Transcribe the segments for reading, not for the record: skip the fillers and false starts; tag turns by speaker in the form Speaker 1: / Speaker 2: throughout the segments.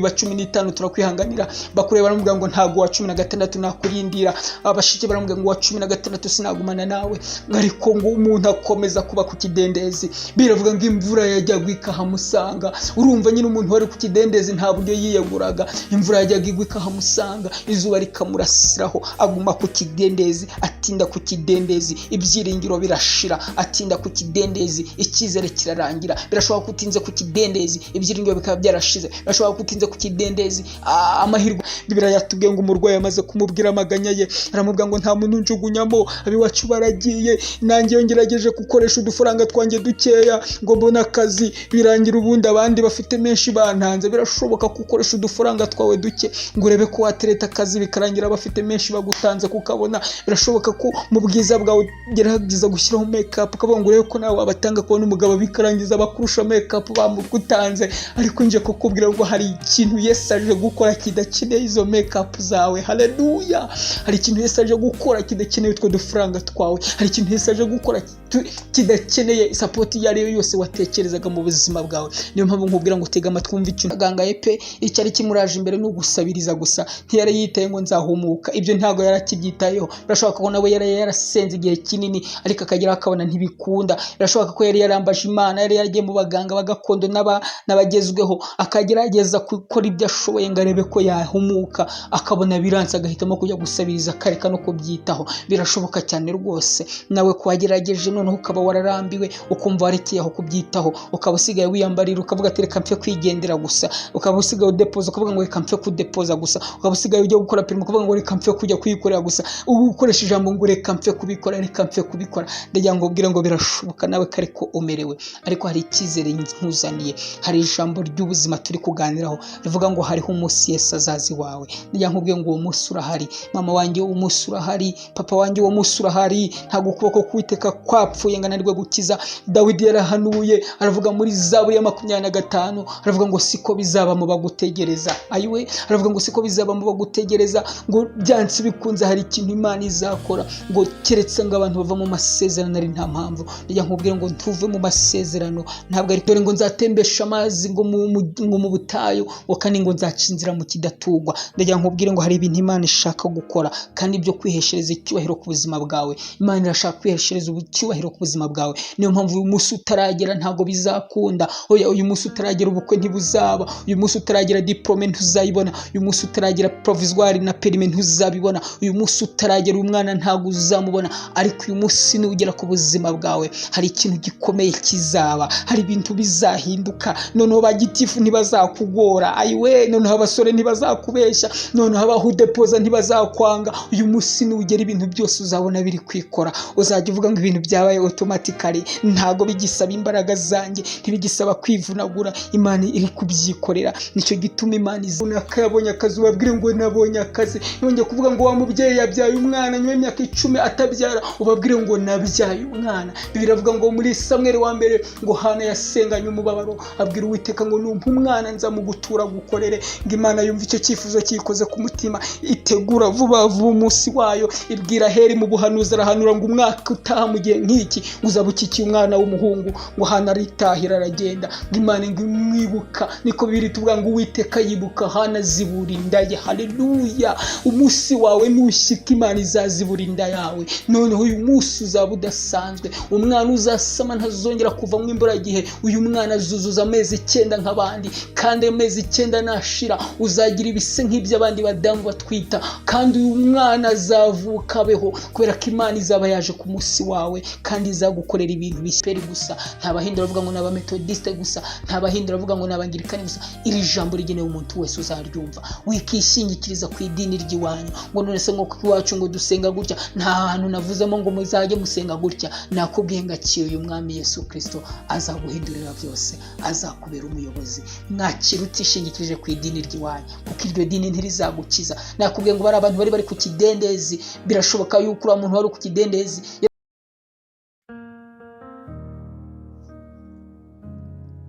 Speaker 1: ba 15 turakwihanganira. Bakure baramubwira ngo ntago wa 16 nakurindira. Abashike baramubwira ngo wa 16 sinagumana nawe. Ariko ngo umuntu akomeza kuba ku kidendezi. Biravuga ngo imvura yajyaga ikahamusanga. Urumva nyine umuntu wari ku kidendezi nta buryo yiyeguraga. Imvura yajyaga igwa ikahamusanga, izuba rikamurasiraho, aguma ku kidendezi, atinda ku kidendezi, ibyiringiro birashira, atinda ku kidendezi, icyizere kirarangira. Birashoboka ko utinze ku kidendezi, ibyiringiro bikaba byarashize. Birashoboka ko utinze ku kidendezi, amahirwe. Bibira yatubwiye ngo umurwayi amaze kumubwira amaganya ye, aramubwira ngo nta muntu njugunyamo, abiwacu baragiye, nanjye yongerageje gukoresha udufaranga twanjye dukeya ngo mbona akazi, birangira ubundi abandi bafite menshi bantanze. Birashoboka ko ukoresha udufaranga twawe duke ngo urebe ko watereta akazi, bikarangira bafite menshi bagutanze kukabona. Birashoboka ko mu bwiza bwawe gerageza gushyiraho makeup ukavuga ngo urebe ko nawe wabatanga kubona umugabo, bikarangiza bakurusha makeup bamugutanze. Ariko nje kukubwira ngo hari ikintu Yesu aje gukora kidakeneye izo makeup zawe. Haleluya! Hari ikintu Yesu aje gukora kidakeneye utwo dufaranga twawe. Hari ikintu Yesu aje gukora kidakeneye support yari yose watekerezaga mu buzima bwawe. Niyo mpamvu nkubwira ngo tega amatwi umva icyo aganga epe icyari kimuraje imbere no gusabiriza gusa. Ntiyari yitaye ngo nzahumuka, ibyo ntago yarakibyitayeho. Birashoboka ko nawe yarasenze igihe kinini ariko akagira akabona ntibikunda. Birashoboka ko yari yarambaje Imana, yari yagiye mu baganga bagakondo n'abagezweho, akagerageza gukora ibyo ashoboye ngo arebe ko yahumuka, akabona biranse, agahitamo kujya gusabiriza akareka no kubyitaho. Birashoboka cyane rwose nawe kuwagerageje noneho ukaba wararambiwe, ukumva warekeyeho kubyitaho, ukaba usigaye wiyambarira ukavuga ati reka mpfe kwigendera gusa, ukaba usigaye udepoza ukavuga ngo reka mpfe kudepoza gusa, ukaba usigaye ujya gukora pirimo ukavuga ngo reka mpfe kujya kuyikorera gusa, ukoresha ijambo ngo reka mpfe kubikora, reka mpfe kubikora. Ndagira ngo ubwire ngo birashoboka nawe kariko umerewe, ariko hari icyizere nkuzaniye. Hari ijambo ry'ubuzima turi kuganiraho rivuga ngo hariho umunsi Yesu azazi wawe. Ndagira ngo ubwire ngo uwo munsi urahari. Mama wanjye uwo munsi urahari, papa wanjye uwo munsi urahari. Ntabwo ukuboko kwiteka kwapfuye ngo ananirwe gukiza. Dawidi yarahanuye aravuga muri Zaburi ya 25 aravuga ngo siko bizaba mu bagutegereza. Ayiwe aravuga ngo siko bizaba mu bagutegereza, ngo byansi bikunze hari ikintu Imana izakora, ngo keretse ngo abantu bava mu masezerano ari nta mpamvu. Ndagira ngo ubwire ngo ntuve mu masezerano, ntabwo ari dore ngo nzatembesha amazi ngo mu butayu, kandi ngo nzacinzira mu kidatugwa. Ndagira ngo ubwire ngo hari ibintu Imana ishaka gukora, kandi ibyo kwiheshereza icyubahiro ku buzima bwawe. Imana irashaka kwiheshereza icyubahiro ku buzima bwawe. Niyo mpamvu uyu munsi utaragera ntabwo bizakunda. Oya, uyu munsi utaragera ubukwe ntibuzaba, uyu munsi utaragera diplome ntuzayibona, uyu munsi utaragera provisoire na perime ntuzabibona, uyu munsi utaragera umwana ntabwo uzamubona. Ariko uyu munsi nugera ku buzima bwawe hari ikintu gikomeye kizaba, hari ibintu bizahinduka. Noneho bagitifu ntibazakugora, ayiwe, noneho abasore ntibazakubeshya, noneho abahudepoza ntibazakwanga. Uyu munsi nugera ibintu byose uzabona biri kwikora. Uzajya uvuga ngo ibintu byabaye automatically, ntago bigisaba imbaraga zanjye, ntibigisaba kwivunagura. Imana iri kubyikorera. Nicyo gituma Imana izona akabonye akazi ubabwire ngo nabonye akazi. Yongeye kuvuga ngo wa mubyeyi yabyaye umwana nyuma y'imyaka 10 atabyara, ubabwire ngo nabyaye umwana. Biravuga ngo muri Samuel wa mbere ngo Hana yasenganye umubabaro, abwira Uwiteka ngo numpa umwana nzamugutura gukorere. Ngo Imana yumva icyo cyifuzo cyikoze ku mutima, itegura vuba vuba umunsi wayo. Ibwira Heri mu buhanuzi arahanura ngo umwaka utaha mu gihe nk'iki uzabukikiye umwana w'umuhungu. Ngo Hana aritahira aragenda. Ngo Imana ngo imwibuka, niko biri tuvuga ngo Uwiteka yibuka Hana zibura inda ye. Haleluya! Umunsi wawe nushyika Imana izazibura inda yawe. Noneho uyu munsi uzaba udasanzwe. Umwana uzasama ntazongera kuva mu imburagihe. Uyu mwana azuzuza amezi 9 nk'abandi, kandi amezi 9 nashira uzagira ibise nk'iby'abandi badamu batwita, kandi uyu mwana azavuka abeho, kubera ko Imana izaba yaje ku munsi wawe kandi izagukorera ibintu bisiperi gusa. Nta bahindura bavuga ngo n'aba methodiste gusa, nta bahindura bavuga ngo n'abangirikani gusa. Iri jambo rigenewe umuntu wese uzaryumva. Wikishingikiriza ku idini ry'iwanyu ngo none se ngo kwiwacu ngo dusenga gutya, nta hantu navuzemo ngo muzajye musenga gutya. Nakubwiye ngo akira uyu mwami Yesu Kristo, azaguhindurira byose, azakubera umuyobozi. Mwakira utishingikirije ku idini ry'iwanyu, kuko iryo dini ntirizagukiza. Nakubwiye ngo bari abantu bari ku kidendezi, birashoboka yuko uri umuntu wari ku kidendezi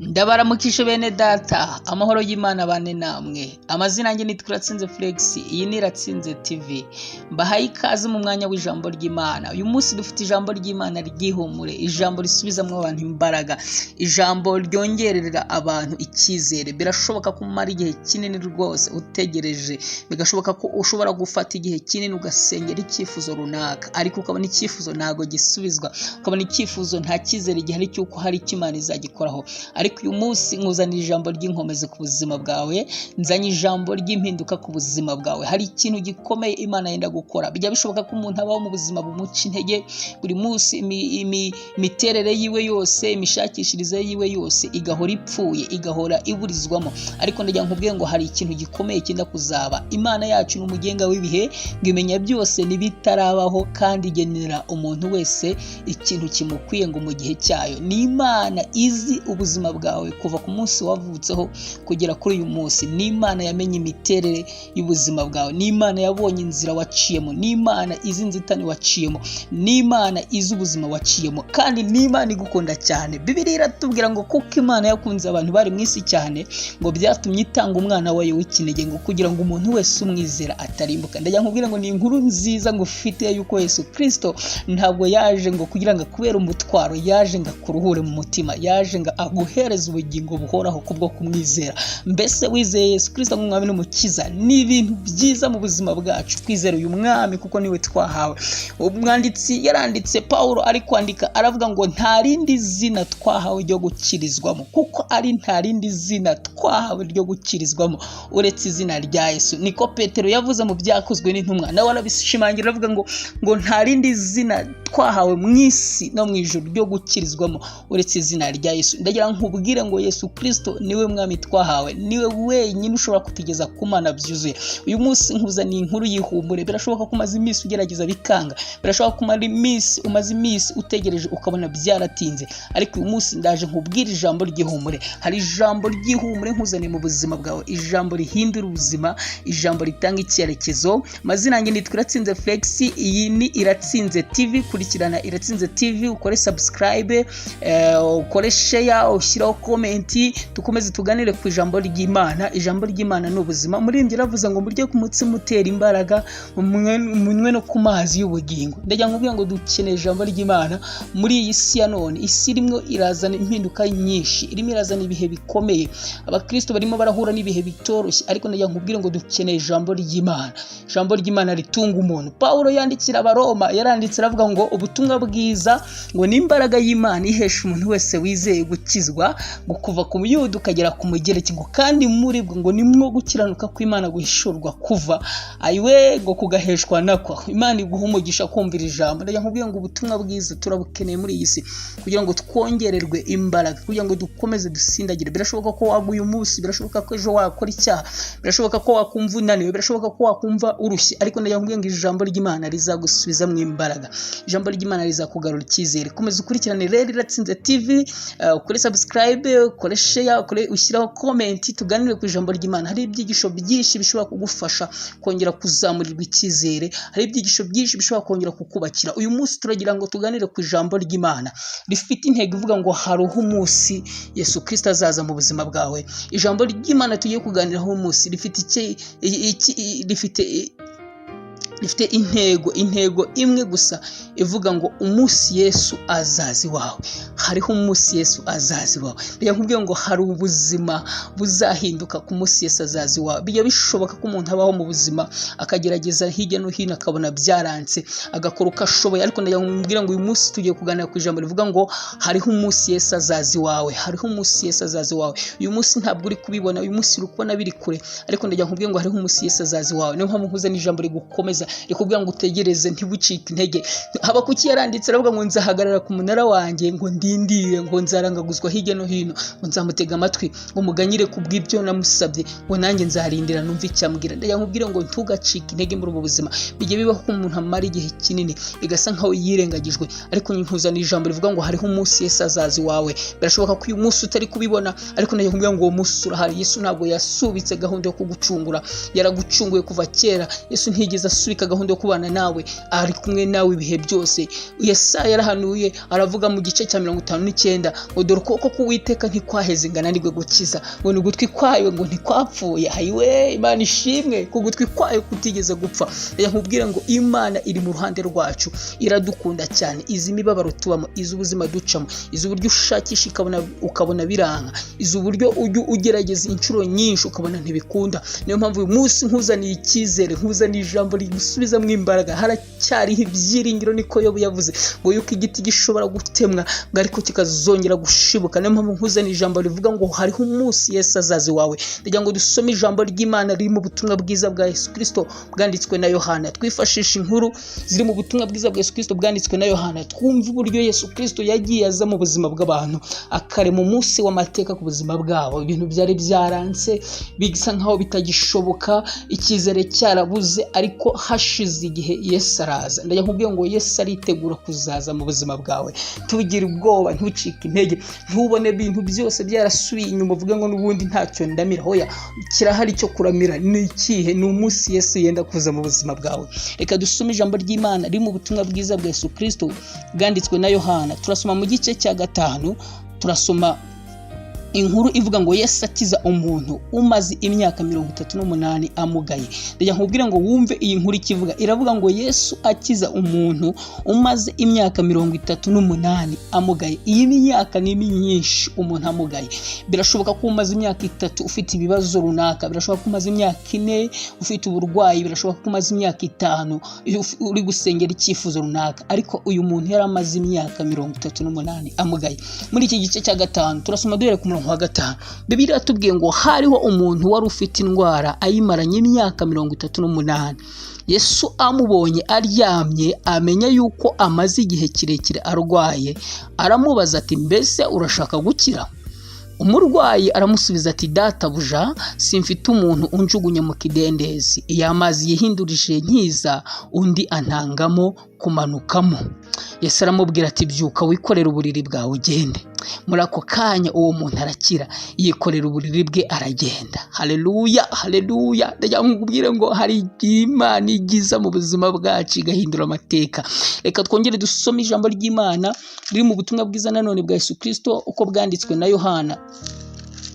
Speaker 1: Ndabaramukishe bene data, amahoro y'Imana bane namwe. Amazina yanjye nitwa Iratsinze Felix, iyi ni Iratsinze TV. Mbahaye ikaze mu mwanya w'ijambo ry'Imana. Uyu munsi dufite ijambo ry'Imana ryihumure, ijambo risubizamwo abantu imbaraga, ijambo ryongerera abantu icyizere. Birashoboka ko umara igihe kinini rwose utegereje, bigashoboka ko ushobora gufata igihe kinini ugasengera icyifuzo runaka, ariko ukabona icyifuzo ntago gisubizwa, ukabona icyifuzo nta cyizere gihari cy'uko hari icyo Imana izagikoraho. Ariko uyu munsi nkuzanira ijambo ry'inkomezi ku buzima bwawe, nzanye ijambo ry'impinduka ku buzima bwawe. Hari ikintu gikomeye Imana yenda gukora. Bijya bishoboka ko umuntu abaho mu buzima bumuca intege, buri munsi imiterere yiwe yose, imishakishirize yiwe yose igahora ipfuye, igahora iburizwamo. Ariko ndagira nkubwiye ngo hari ikintu gikomeye cyenda kuzaba. Imana yacu ni umugenga w'ibihe, ngo imenya byose n'ibitarabaho kandi igenera umuntu wese ikintu kimukwiye ngo mu gihe cyayo. Ni Imana izi ubuzima bwawe kuva ku munsi wavutseho kugera kuri uyu munsi. Ni Imana yamenye imiterere y'ubuzima bwawe, ni Imana yabonye inzira waciyemo, ni Imana izi inzitane waciyemo, ni Imana izi ubuzima waciyemo, kandi ni Imana igukunda cyane. Bibiliya iratubwira ngo kuko Imana yakunze abantu bari mu isi cyane, ngo byatumye itanga umwana wayo w'ikinege, ngo kugira ngo umuntu wese umwizera atarimbuka. Ndagira nkubwira ngo ni inkuru nziza ngo ufite yuko Yesu Kristo ntabwo yaje ngo kugira ngo kubera umutwaro, yaje ngo akuruhure mu mutima, yaje ngo aguhereza ubugingo buhoraho kubwo kumwizera. Mbese wizeye Yesu Kristo nk'umwami n'umukiza, ni ibintu byiza mu buzima bwacu kwizera uyu mwami, kuko niwe twahawe. Umwanditsi yaranditse, Paulo ari kwandika aravuga ngo nta rindi zina twahawe ryo gukirizwamo, kuko ari nta rindi zina twahawe ryo gukirizwamo uretse izina rya Yesu. Niko Petero yavuze mu Byakozwe n'Intumwa, nawe arabishimangira aravuga ngo nta rindi zina twahawe mu isi no mu ijuru ryo gukirizwamo uretse izina rya Yesu. Ndagira nkubwire ngo Yesu Kristo niwe mwami twahawe, niwe wenyine ushobora kutugeza ku Mana byuzuye. Uyu munsi nkuzaniye inkuru y'ihumure. Birashoboka ko umaze iminsi ugerageza bikanga, birashoboka ko umaze iminsi utegereje ukabona byaratinze, ariko uyu munsi ndaje nkubwire ijambo ry'ihumure. Hari ijambo ry'ihumure nkuzaniye mu buzima bwawe, ijambo rihindura ubuzima, ijambo ritanga icyerekezo. Amazina yanjye nitwa Iratsinze Felix, iyi ni Iratsinze TV. Kurikirana Iratsinze TV, ukore subscribe, ukore share, ushyiraho comment, tukomeze tuganire ku ijambo ry'Imana. Ijambo ry'Imana ni ubuzima. Muri ravuze ngo murye ku mutsima utera imbaraga, munywe no ku mazi y'ubugingo. Ndagira nkubwira ngo dukeneye ijambo ry'Imana muri iyi si ya none. Isi irimo irazana impinduka nyinshi, irimo irazana ibihe bikomeye, abakristo barimo barahura n'ibihe bitoroshye, ariko ndagira nkubwira ngo dukeneye ijambo ry'Imana. Ijambo ry'Imana ritunga umuntu. Paulo yandikira Abaroma, yaranditse aravuga ngo ubutumwa bwiza ngo ni imbaraga y'Imana ihesha umuntu wese wizeye gukizwa, ngo kuva ku Muyuda ukagera ku Mugereki, ngo kandi muri bwo ngo nimwo gukiranuka kw'Imana guhishurwa kuva ayiwe ngo kugaheshwa nako. Imana iguha umugisha kumvira ijambo. Ndagira nkubwira ngo ubutumwa bwiza turabukeneye muri iyi si kugira ngo twongererwe imbaraga, kugira ngo dukomeze dusindagire. Birashoboka ko waguye umunsi, birashoboka ko ejo wakora icyaha, birashoboka ko wakumva unaniwe, birashoboka ko wakumva urushye, ariko ndagira nkubwira ngo ijambo ry'Imana rizagusubizamo imbaraga, ijambo ry'Imana rizakugarura icyizere. Komeza ukurikirane rero Iratsinze TV, ukore subscribe, ukore share, ushyiraho comment, tuganire ku ijambo ry'Imana. Hari ibyigisho byinshi bishobora kugufasha kongera kuzamurirwa icyizere, hari ibyigisho byinshi bishobora kongera kukubakira. Uyu munsi turagira ngo tuganire ku ijambo ry'Imana rifite intego ivuga ngo haruho umunsi Yesu Kristo azaza mu buzima bwawe. Ijambo ry'Imana tugiye kuganiraho uyu munsi rifite intego imwe gusa ivuga ngo umunsi Yesu azazi wawe. Hariho umunsi Yesu azazi wawe. Ndagira nkubwira ngo hari ubuzima buzahinduka ku munsi Yesu azazi wawe. Bijya bishoboka ko umuntu abaho mu buzima akagerageza hirya no hino akabona byaranze, agakora uko ashoboye, ariko ndagira nkubwira ngo uyu munsi tugiye kuganira ku ijambo rivuga ngo hariho umunsi Yesu azazi wawe. Hariho umunsi Yesu azazi wawe. Uyu munsi ntabwo uri kubibona, uyu munsi uri kubona biri kure, ariko ndagira nkubwira ngo hariho umunsi Yesu azazi wawe. Niyo mpamvu nkuzaniye ijambo rigukomeza, rikubwira ngo utegereze ntibucike intege. Habakuki yaranditse aravuga ngo nzahagarara ku munara wanjye, ngo ndindire, ngo nzarangaguzwa hirya no hino, ngo nzamutega amatwi, ngo muganyire ku bw'ibyo namusabye, ngo nanjye nzarindira numva icyo ambwira. Ndagira nkubwire ngo ntugacike intege muri ubu buzima. Bijye bibaho ko umuntu amara igihe kinini igasa nkaho yirengagijwe, ariko nkuzaniye ijambo rivuga ngo hariho umunsi Yesu azazi wawe. Birashoboka ko uyu munsi utari kubibona, ariko ndagira nkubwira ngo uwo munsi urahari. Yesu ntabwo yasubitse gahunda yo kugucungura, yaragucunguye kuva kera. Yesu ntigeze asubika afite gahunda yo kubana nawe, ari kumwe nawe ibihe byose. Yesaya yarahanuye aravuga mu gice cya 59 ngo dore ukuboko k'Uwiteka ntikwaheze ngo ananirwe gukiza, ngo n'ugutwi kwayo ngo ntikwapfuye. Hayiwe, Imana ishimwe ku gutwi kwayo kutigeze gupfa. Nkubwira ngo Imana iri mu ruhande rwacu, iradukunda cyane, izi mibabaro tubamo, izi ubuzima ducamo, izi uburyo ushakisha ukabona biranga, izi uburyo ugerageza inshuro nyinshi ukabona ntibikunda. Niyo mpamvu uyu munsi nkuzaniye icyizere, nkuzaniye ijambo rigusubizamo imbaraga. Haracyariho ibyiringiro, niko Yobu yavuze ngo yuko igiti gishobora gutemwa ngo ariko kikazongera gushibuka. Niyo mpamvu nkuzaniye ijambo rivuga ngo hariho umunsi Yesu azazi wawe. Ndagira ngo dusome ijambo ry'Imana riri mu butumwa bwiza bwa Yesu Kristo bwanditswe na Yohana. Twifashisha inkuru ziri mu butumwa bwiza bwa Yesu Kristo bwanditswe na Yohana, twumva uburyo Yesu Kristo yagiye aza mu buzima bw'abantu, akarema umunsi w'amateka ku buzima bwabo. Ibintu byari byaranse bisa nkaho bitagishoboka, icyizere cyarabuze, ariko hashize igihe Yesu araza. Ndagira nkubwiye ngo Yesu aritegura kuzaza mu buzima bwawe. Tugira ubwoba, ntucike intege, ntubone ibintu byose byarasubiye inyuma uvuge ngo n'ubundi ntacyo ndamira. Hoya, kirahari cyo kuramira. Ni ikihe? Ni umunsi Yesu yenda kuza mu buzima bwawe. Reka dusome ijambo ry'Imana riri mu butumwa bwiza bwa Yesu Kristo bwanditswe na Yohana. Turasoma mu gice cya 5, turasoma inkuru ivuga ngo Yesu akiza umuntu umaze imyaka 38 amugaye. Ndagira nkubwire ngo wumve iyi nkuru ikivuga. Iravuga ngo Yesu akiza umuntu umaze imyaka 38 amugaye. Iyi myaka ni myinshi umuntu amugaye. Birashoboka ko umaze imyaka 3 ufite ibibazo runaka, birashoboka ko umaze imyaka 4 ufite uburwayi, birashoboka ko umaze imyaka 5 uri gusengera icyifuzo runaka, ariko uyu muntu yari amaze imyaka 38 amugaye. Muri iki gice cya 5 turasoma duhere ku wa 5. Bibiliya iratubwiye ngo hariho umuntu wari ufite indwara ayimaranye imyaka 38. Yesu amubonye aryamye, amenya yuko amaze igihe kirekire arwaye, aramubaza ati mbese urashaka gukira? Umurwayi aramusubiza ati databuja, simfite umuntu unjugunya mu kidendezi, iyo amazi yihindurije nkiza undi antangamo kumanukamo. Yesu aramubwira ati byuka wikorera uburiri bwawe ugende. Muri ako kanya uwo muntu arakira, yikorera uburiri bwe aragenda. Haleluya, haleluya. Ndagira nkubwire ngo hari Imana igiza mu buzima bwacu igahindura amateka. Reka twongere dusome ijambo ry'Imana riri mu butumwa bwiza nanone bwa Yesu Kristo uko bwanditswe na Yohana.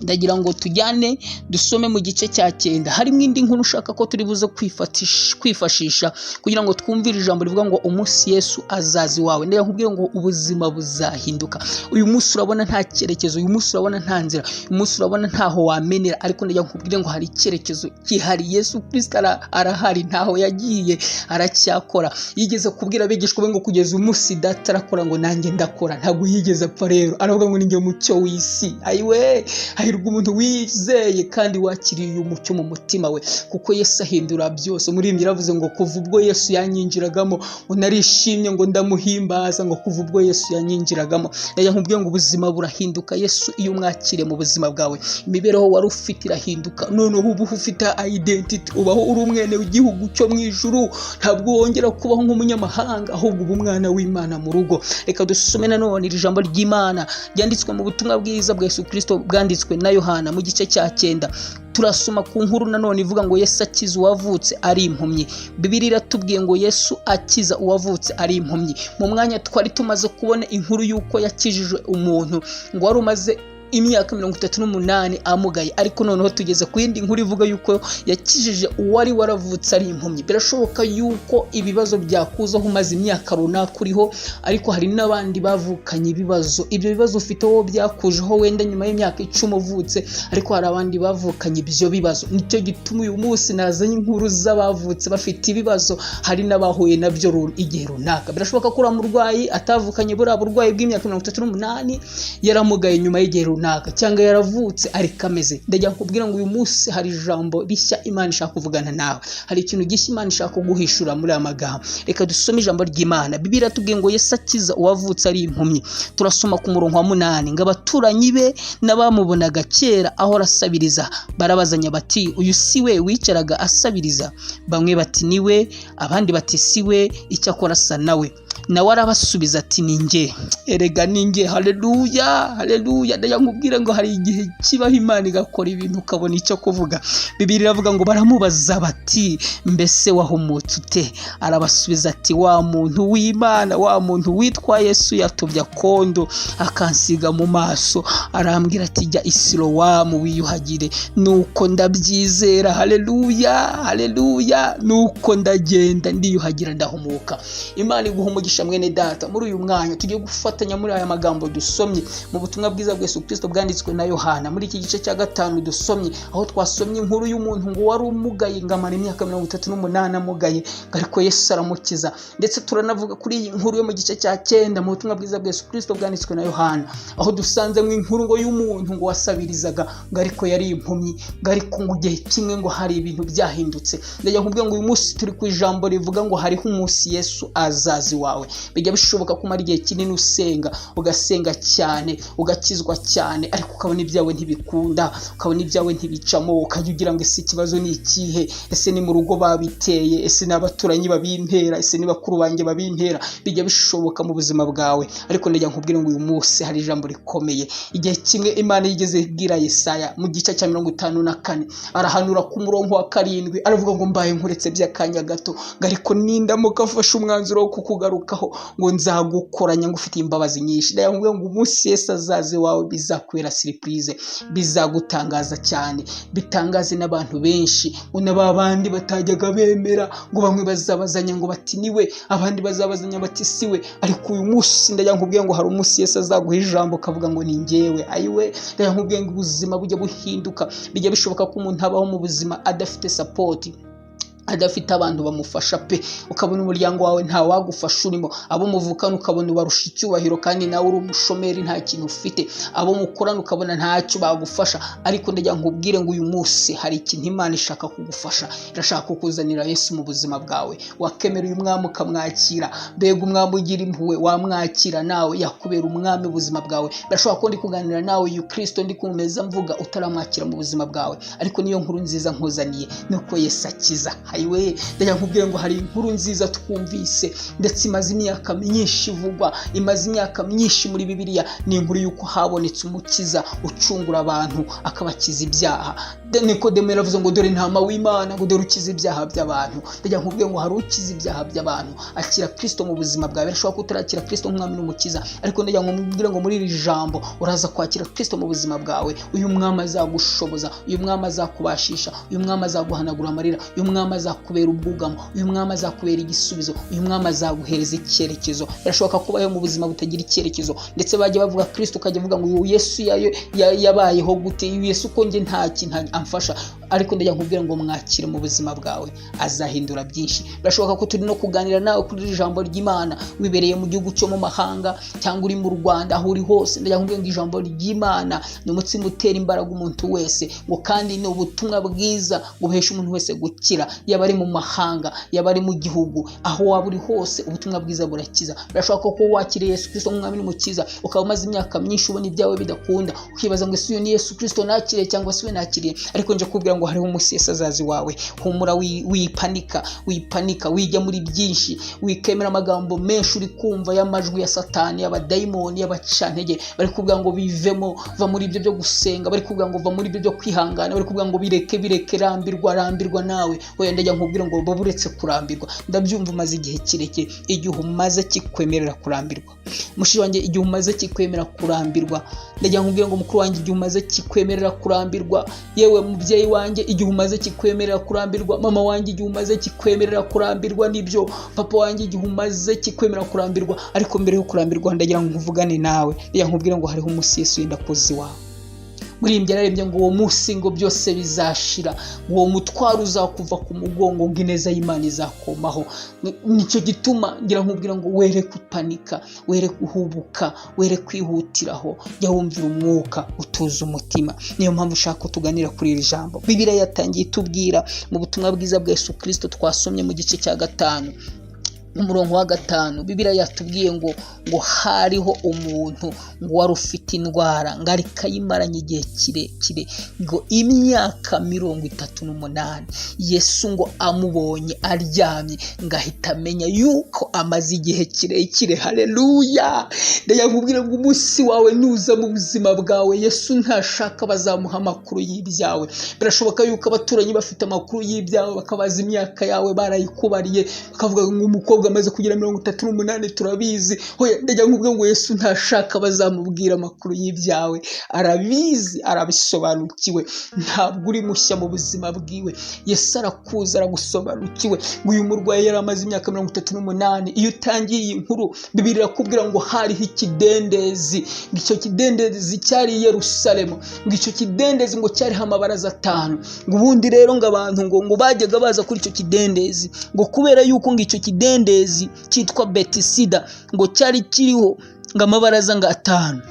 Speaker 1: Ndagira ngo tujyane dusome mu gice cya 9. Harimo indi nkuru ushaka ko turi buze kwifashisha kugira ngo twumvire ijambo rivuga ngo umunsi Yesu azazi wawe. Ndagira nkubwire ngo ubuzima buzahinduka. Uyu munsi urabona nta cyerekezo, uyu munsi urabona nta nzira, uyu munsi urabona ntaho wamenera, ariko ndagira nkubwire ngo hari icyerekezo gihari. Yesu Kristo arahari, ntaho yagiye, aracyakora. Yigeze kubwira abigishwa be ngo kugeza umunsi data arakora ngo nanjye ndakora. Ntabwo yigeze apfa rero. Aravuga ngo ninjye mucyo w'isi. Ayiwe, hahirwa umuntu wizeye kandi wakiriye uyu mucyo mu mutima we, kuko Yesu ahindura byose. Umuririmbyi yaravuze ngo kuva ubwo Yesu yanyinjiragamo ngo narishimye ngo ndamuhimbaza, ngo kuva ubwo Yesu yanyinjiragamo. Ndagira nkubwiye ngo ubuzima burahinduka Yesu iyo umwakiriye mu buzima bwawe. Imibereho wari ufite irahinduka. Noneho ubu ufite identity, ubaho uri umwene w'igihugu cyo mu ijuru. Ntabwo wongera kubaho nk'umunyamahanga, ahubwo uba umwana w'Imana mu rugo. Reka dusome nanone iri jambo ry'Imana ryanditswe mu butumwa bwiza bwa Yesu Kristo bwanditswe na Yohana mu gice cya 9. Turasoma ku nkuru nanone ivuga ngo Yesu akiza uwavutse ari impumyi. Bibiliya iratubwiye ngo Yesu akiza uwavutse ari impumyi. Mu mwanya twari tumaze kubona inkuru y'uko yakijije umuntu ngo wari umaze imyaka 38 amugaye, ariko noneho tugeze ku yindi nkuru ivuga yuko yakijije uwari waravutse ari impumyi. Birashoboka yuko ibibazo byakuzaho umaze imyaka runaka uriho, ariko hari n'abandi bavukanye ibibazo. Ibyo bibazo ufite wowe byakujeho wenda nyuma y'imyaka 10 uvutse, ariko hari abandi bavukanye ibyo bibazo. Nicyo gituma uyu munsi nazanye inkuru z'abavutse bafite ibibazo, hari n'abahuye nabyo igihe runaka. Birashoboka ko uramurwayi atavukanye buriya burwayi bw'imyaka 38 yaramugaye nyuma y'igihe runaka, cyangwa yaravutse ariko ameze. Ndagira nkubwira ngo uyu munsi hari ijambo rishya Imana ishaka kuvugana nawe, hari ikintu gishya Imana ishaka kuguhishura muri aya magambo. Reka dusome ijambo ry'Imana. Bibiliya iratubwiye ngo Yesu akiza uwavutse ari impumyi. Turasoma ku murongo wa 8 ngo abaturanyi be n'abamubonaga kera aho arasabiriza barabazanya bati uyu si we wicaraga asabiriza? Bamwe bati ni we, abandi bati si we, icyakora asa nawe. nawe arabasubiza ati ni njye. Erega ni njye. Haleluya, haleluya. Ndayamubwira ngo hari igihe kibaho Imana igakora ibintu ukabona icyo kuvuga. Bibiliya iravuga ngo baramubaza bati mbese wahumutse ute? Arabasubiza ati wa muntu w'Imana, wa muntu witwa Yesu yatubye akondo akansiga mu maso, arambwira ati jya i Silowamu wiyuhagire. Nuko ndabyizera. Haleluya, haleluya. Nuko ndagenda ndiyuhagira ndahumuka. Imana iguha umugisha mwene data. Muri uyu mwanya tugiye gufatanya muri aya magambo dusomye mu butumwa bwiza bwa Yesu Kristo bwanditswe na Yohana muri iki gice cya 5 dusomye, aho twasomye inkuru y'umuntu ngo wari umugaye ngamara imyaka 38 amugaye, ariko Yesu aramukiza. Ndetse turanavuga kuri iyi nkuru yo mu gice cya 9 mu butumwa bwiza bwa Yesu Kristo bwanditswe na Yohana, aho dusanze mu inkuru ngo y'umuntu ngo wasabirizaga ngo ariko yari impumyi, ngo ariko ngo gihe kimwe ngo hari ibintu byahindutse. Ndajya nkubwira ngo uyu munsi turi ku ijambo rivuga ngo hariho umunsi Yesu azazi wawe. Bijya bishoboka kumara igihe kinini usenga, ugasenga cyane, ugakizwa cyane, ariko ukabona ibyawe ntibikunda, ukabona ibyawe ntibicamo, ukajya ugira ngo ese ikibazo ni ikihe? Ese ni mu rugo babiteye? Ese n'abaturanyi babimpera? Ese ni bakuru banjye babimpera? Bijya bishoboka mu buzima bwawe, ariko ndajya nkubwira ngo uyu munsi hari ijambo rikomeye. Igihe kimwe Imana yigeze ibwira Yesaya mu gice cya 54, arahanura ku murongo wa 7, aravuga ngo mbaye nkuretse by'akanya gato, ariko nindamuka afashe umwanzuro wo kukugarukaho ngo nzagukoranya ngufitiye imbabazi nyinshi. Ndayamubwira ngo umunsi Yesu azaze wawe bizakwera surprise, bizagutangaza cyane, bitangaze n'abantu benshi. Unababandi batajyaga bemera ngo bamwe bazabazanya ngo bati niwe, abandi bazabazanya bati siwe, ariko uyu munsi ndayakubwiye ngo hari umunsi Yesu azaguha ijambo kavuga ngo ni njyewe. Ayiwe, ndayakubwiye ngo ubuzima bujya buhinduka. Bijya bishoboka ko umuntu abaho mu buzima adafite support, adafite abantu bamufasha pe, ukabona umuryango wawe nta wagufasha urimo, abo muvukana ukabona ubarusha icyubahiro kandi nawe uri umushomeri nta kintu ufite, abo mukorana ukabona ntacyo bagufasha. Ariko ndajya nkubwire ngo uyu munsi hari ikintu Imana ishaka kugufasha, irashaka kukuzanira Yesu mu buzima bwawe. Wakemera uyu mwami ukamwakira, mbega umwami ugira impuhwe, wamwakira nawe yakubera umwami ubuzima bwawe. Birashoboka ko ndi kuganira nawe uyu Kristo ndi kumeza mvuga utaramwakira mu buzima bwawe, ariko niyo nkuru nziza nkuzaniye nuko Yesu akiza. Ayiwe, ndajya nkubwira ngo hari inkuru nziza twumvise ndetse imaze imyaka myinshi ivugwa, imaze imyaka myinshi muri Bibiliya. Ni inkuru y'uko habonetse umukiza ucungura abantu akabakiza ibyaha. Nikodemo yaravuze ngo dore ntama w'Imana, ngo dore ukiza ibyaha by'abantu. Ndajya nkubwira ngo hari ukiza ibyaha by'abantu. Akira Kristo mu buzima bwawe. Birashoboka ko utarakira Kristo nk'umwami n'umukiza, ariko ndajya nkubwira ngo muri iri jambo uraza kwakira Kristo mu buzima bwawe. Uyu mwami azagushoboza, uyu mwami azakubashisha, uyu mwami azaguhanagura amarira, uyu mwami azakubera ubwugamo, uyu mwami azakubera igisubizo, uyu mwami azaguhereza icyerekezo. Birashoboka kubaho mu buzima butagira icyerekezo, ndetse bajya bavuga Kristo ukajya uvuga ngo uyu Yesu yabayeho gute? Uyu Yesu ko nge nta kintu amfasha. Ariko ndajya nkubwira ngo mwakire mu buzima bwawe, azahindura byinshi. Birashoboka ko turi no kuganira nawe kuri iri jambo ry'Imana wibereye mu gihugu cyo mu mahanga cyangwa uri mu Rwanda, aho uri hose. Ndajya nkubwira ngo ijambo ry'Imana ni umutsima utera imbaraga umuntu wese, ngo kandi ni ubutumwa bwiza buhesha umuntu wese gukira, yaba ari mu mahanga, yaba ari mu gihugu, aho waba uri hose ubutumwa bwiza burakiza. Birashoboka ko wakiriye Yesu Kristo nk'umwami n'umukiza, ukaba umaze imyaka myinshi ubona ibyawe bidakunda, ukibaza ngo ese uyu ni Yesu Kristo nakiriye cyangwa se we nakiriye. Ariko nje kubwira ngo hariho umunsi Yesu azazi wawe. Humura, wipanika, wijya muri byinshi, wikemera amagambo menshi uri kumva y'amajwi ya Satani, y'abadayimoni, y'abacantege. Bari kuvuga ngo bivemo, va muri ibyo byo gusenga, bari kuvuga ngo va muri ibyo byo kwihangana, bari kuvuga ngo bireke, rambirwa nawe. Oya, ndajya nkubwira ngo baburetse kurambirwa. Ndabyumva umaze igihe kirekire, igihe umaze kikwemerera kurambirwa. Mushi wanjye, igihe umaze kikwemera kurambirwa. Ndajya nkubwira ngo mukuru wanjye, igihe umaze kikwemerera kurambirwa. Yewe mubyeyi wanjye, igihe umaze kikwemerera kurambirwa. Mama wanjye, igihe umaze kikwemerera kurambirwa. Nibyo papa wanjye, igihe umaze kikwemerera kurambirwa. Ariko mbere yo kurambirwa ndagira ngo nkuvugane nawe, ndajya nkubwira ngo hariho umunsi Yesu yenda kuza iwawe. muri imbere yarembye ngo uwo munsi ngo byose bizashira, uwo mutwaro uzakuva ku mugongo ngo ineza y'Imana izakomaho. Nicyo gituma ngira nkubwira ngo were kupanika, were guhubuka, were kwihutiraho, jya wumvira umwuka, utuza umutima. Niyo mpamvu ushaka ko tuganira kuri iri jambo. Bibiliya yatangiye itubwira mu butumwa bwiza bwa Yesu Kristo twasomye mu gice cya 5 umurongo wa 5 Bibiliya yatubwiye ngo hariho umuntu ngo wari ufite indwara ngo arikayimaranye igihe kirekire ngo imyaka 38. Yesu ngo amubonye aryamye ngo ahita amenya yuko amaze igihe kirekire. Haleluya! ndayakubwira ngo umunsi wawe nuza mu buzima bwawe, Yesu ntashaka bazamuha amakuru y'ibyawe. Birashoboka yuko abaturanyi bafite amakuru y'ibyawe bakabaza imyaka yawe barayikubariye, bakavuga ngo umukobwa amaze kugira 38 turabizi. Hoya ndajya nkubwira ngo Yesu ntashaka bazamubwira amakuru y'ibyawe, arabizi, arabisobanukiwe, ntabwo uri mushya mu buzima bwiwe. Yesu arakuza, aragusobanukiwe. ngo uyu murwayi yari amaze imyaka 38. Iyo utangiye iyi nkuru Bibiliya irakubwira ngo hariho ikidendezi, ngo icyo kidendezi cyari i Yerusalemu, ngo icyo kidendezi ngo cyariho amabaraza 5. ngo ubundi rero ngo abantu ngo bajyaga baza kuri icyo kidendezi ngo kubera yuko ngo icyo kidendezi cyitwa Betisida ngo cyari kiriho ngo amabaraza ngo 5.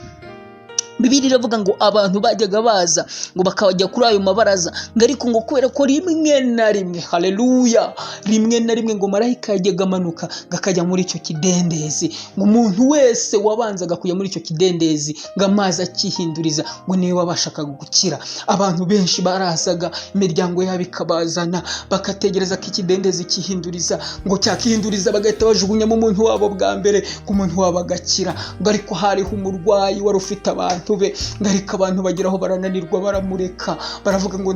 Speaker 1: Bibiliya iravuga ngo abantu bajyaga baza ngo bakajya kuri ayo mabaraza, ngo ariko ngo kubera ko rimwe na rimwe, haleluya, rimwe na rimwe ngo marayika yajyaga amanuka gakajya muri icyo kidendezi, ngo umuntu wese wabanzaga kujya muri icyo kidendezi ngo amazi akihinduriza ngo niwe wabashakaga gukira. Abantu benshi barazaga, imiryango yabo ikabazana, bakategereza ko ikidendezi kihinduriza, ngo cyakihinduriza bagahita bajugunyamo umuntu wabo bwa mbere, ngo umuntu wabo agakira. ngo ariko hariho umurwayi wari ufite abantu be, ngo ariko abantu bageraho barananirwa, baramureka, baravuga ngo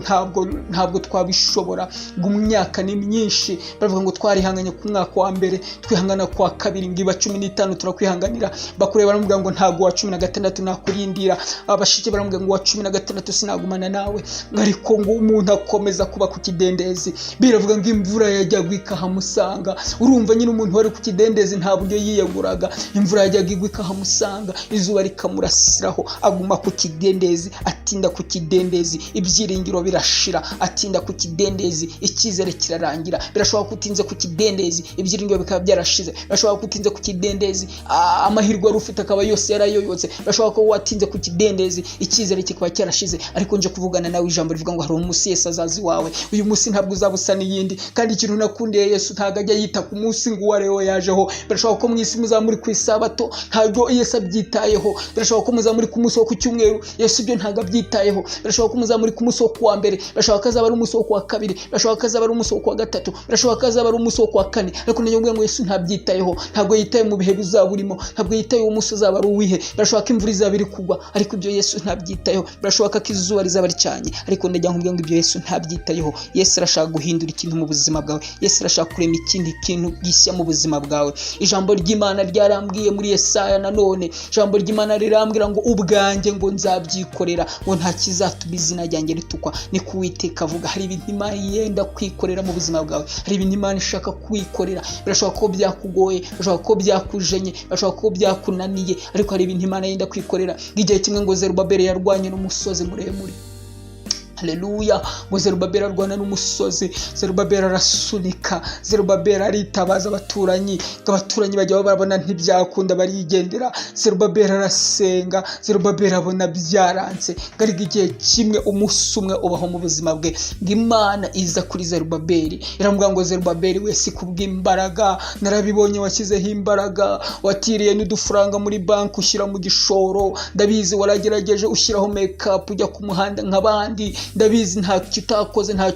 Speaker 1: ntabwo twabishobora, ngo mu myaka ni myinshi. Baravuga ngo twarihanganye ku mwaka wa mbere, twihangana kwa kabiri, ngo 15 turakwihanganira. Bakureba baramubwira ngo ntabwo wa 16 nakurindira. Abashike baramubwira ngo wa 16 sinagumana nawe. ngo ariko ngo umuntu akomeza kuba ku kidendezi. Biravuga ngo imvura yajyaga ikahamusanga. Urumva nyine umuntu wari ku kidendezi nta buryo yiyeguraga, imvura yajyaga igwa ikahamusanga, izuba rikamurasiraho, aguma ku kidendezi, atinda ku kidendezi, ibyiringiro birashira, atinda ku kidendezi, icyizere kirarangira. Birashoboka kutinze ku kidendezi, ibyiringiro bikaba byarashize. Birashoboka kutinze ku kidendezi, amahirwe wari ufite akaba yose yarayoyotse. Birashoboka ko watinze ku kidendezi, icyizere kikaba cyarashize. Ariko nje kuvugana nawe ijambo rivuga ngo hari umunsi Yesu azazi wawe. Uyu munsi ntabwo uzabusa n'iyindi, kandi ikintu nakundiye Yesu ntabwo ajya yita ku munsi ngo uwareho yajeho. Birashoboka ko mu isi muzamuri ku isabato, ntabwo Yesu abyitayeho. Birashoboka ko muzamuri ku munsi wo ku cyumweru, Yesu ibyo ntabwo abyitayeho. Birashoboka ko muzamuri ku munsi wo ku wa mbere, birashoboka ko azaba ari umunsi wo ku wa kabiri, birashoboka ko azaba ari umunsi wo ku wa gatatu, birashoboka ko azaba ari umunsi wo ku wa kane. Ariko ndajya ngo Yesu ntabyitayeho, ntabwo yitaye mu bihe bizaba urimo, ntabwo yitaye uwo munsi uzaba ari uwihe. Birashoboka ko imvura izaba iri kugwa, ariko ibyo Yesu ntabyitayeho. Birashoboka ko izuba rizaba ricanye, ariko ndajya ngo ibyo Yesu ntabyitayeho. Yesu arashaka guhindura ikintu mu buzima bwawe. Yesu arashaka kurema ikindi kintu gishya mu buzima bwawe. Ijambo ry'Imana ryarambwiye muri Yesaya nanone, ijambo ry'Imana rirambwira ngo ubwanjye ngo nzabyikorera, ngo nta kizatuma izina ryanjye ritukwa. Ni ku Uwiteka avuga. Hari ibintu Imana yenda kwikorera mu buzima bwawe, hari ibintu Imana ishaka kwikorera. Birashoboka ko byakugoye, birashoboka ko byakujenye, birashoboka ko byakunaniye, ariko hari ibintu Imana yenda kwikorera. Igihe kimwe ngo Zerubabeli yarwanye n'umusozi muremure. Haleluya! ngo Zerubabeli arwana n'umusozi, Zerubabeli arasunika, Zerubabeli aritabaza abaturanyi, abaturanyi bajya babona ntibyakunda barigendera. Zerubabeli arasenga, Zerubabeli abona byaranze. Gariga igihe kimwe umunsi umwe ubaho mu buzima bwe, ngo Imana iza kuri Zerubabeli iramubwira ngo Zerubabeli we si kubw'imbaraga, narabibonye washyizeho imbaraga, watiriye n'udufaranga muri banki ushyira mu gishoro, ndabizi waragerageje ushyiraho makeup ujya ku muhanda nk'abandi, ndabizi ntacyo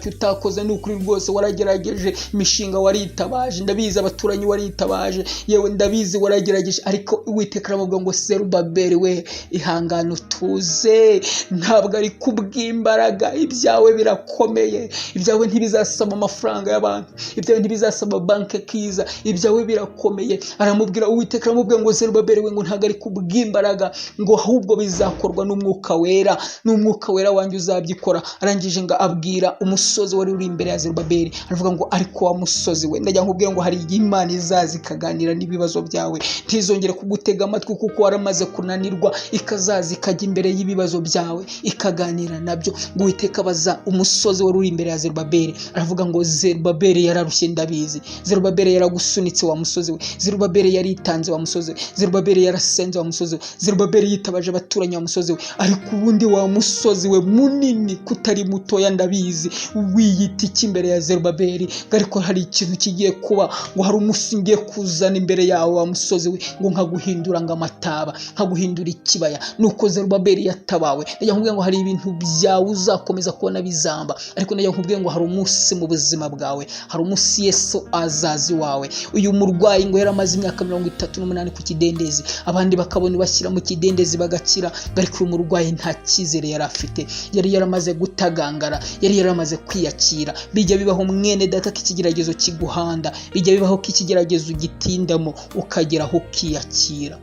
Speaker 1: utakoze n'ukuri rwose waragerageje, imishinga waritabaje, ndabizi abaturanyi waritabaje, yewe ndabizi waragerageje. Ariko Uwiteka aramubwira ngo Zerubabeli we ihangane utuze, ntabwo ari kubw'imbaraga, ibyawe birakomeye, ibyawe ntibizasaba amafaranga y'abantu, ibyawe ntibizasaba banki kiza, ibyawe birakomeye. Aramubwira Uwiteka aramubwira ngo Zerubabeli we ngo ntabwo ari kubw'imbaraga, ngo ahubwo bizakorwa n'umwuka wera, n'umwuka wera wanjye uzabyikora. Arangije ngo abwira umusozi wari uri imbere ya Zerubabeli, aravuga ngo ariko wa musozi we, ndajya nkubwira ngo hari Imana izaza ikaganira n'ibibazo byawe, ntizongere kugutega amatwi kuko waramaze kunanirwa, ikazaza ikajya imbere y'ibibazo byawe ikaganira nabyo. ngo Uwiteka abaza umusozi wari uri imbere ya Zerubabeli, aravuga ngo Zerubabeli yararushye ndabizi, Zerubabeli yaragusunitse wa musozi we, Zerubabeli yaritanze wa musozi we, Zerubabeli yarasenze wa musozi we, Zerubabeli yitabaje abaturanyi wa musozi we, ariko ubundi wa musozi we munini ko utari mutoya ndabizi wiyita iki imbere ya Zerubabeli, ariko hari ikintu kigiye kuba, ngo hari umunsi ngiye kuzana imbere yawe wa musozi we, ngo nkaguhindura ngo amataba, nkaguhindura ikibaya. Nuko Zerubabeli yatabawe. Najya nkubwira ngo hari ibintu byawe uzakomeza kubona bizamba, ariko najya nkubwira ngo hari umunsi mu buzima bwawe, hari umunsi Yesu azazi wawe. Uyu murwayi ngo yaramaze imyaka 38 ku kidendezi, abandi bakabona bashyira mu kidendezi bagakira, ariko uyu murwayi nta cyizere yari afite, yari yaramaze gutagangara, yari yaramaze kwiyakira. Bijya bibaho mwene data ko ikigeragezo kiguhanda, bijya bibaho ko ikigeragezo ugitindamo ukageraho ukiyakira.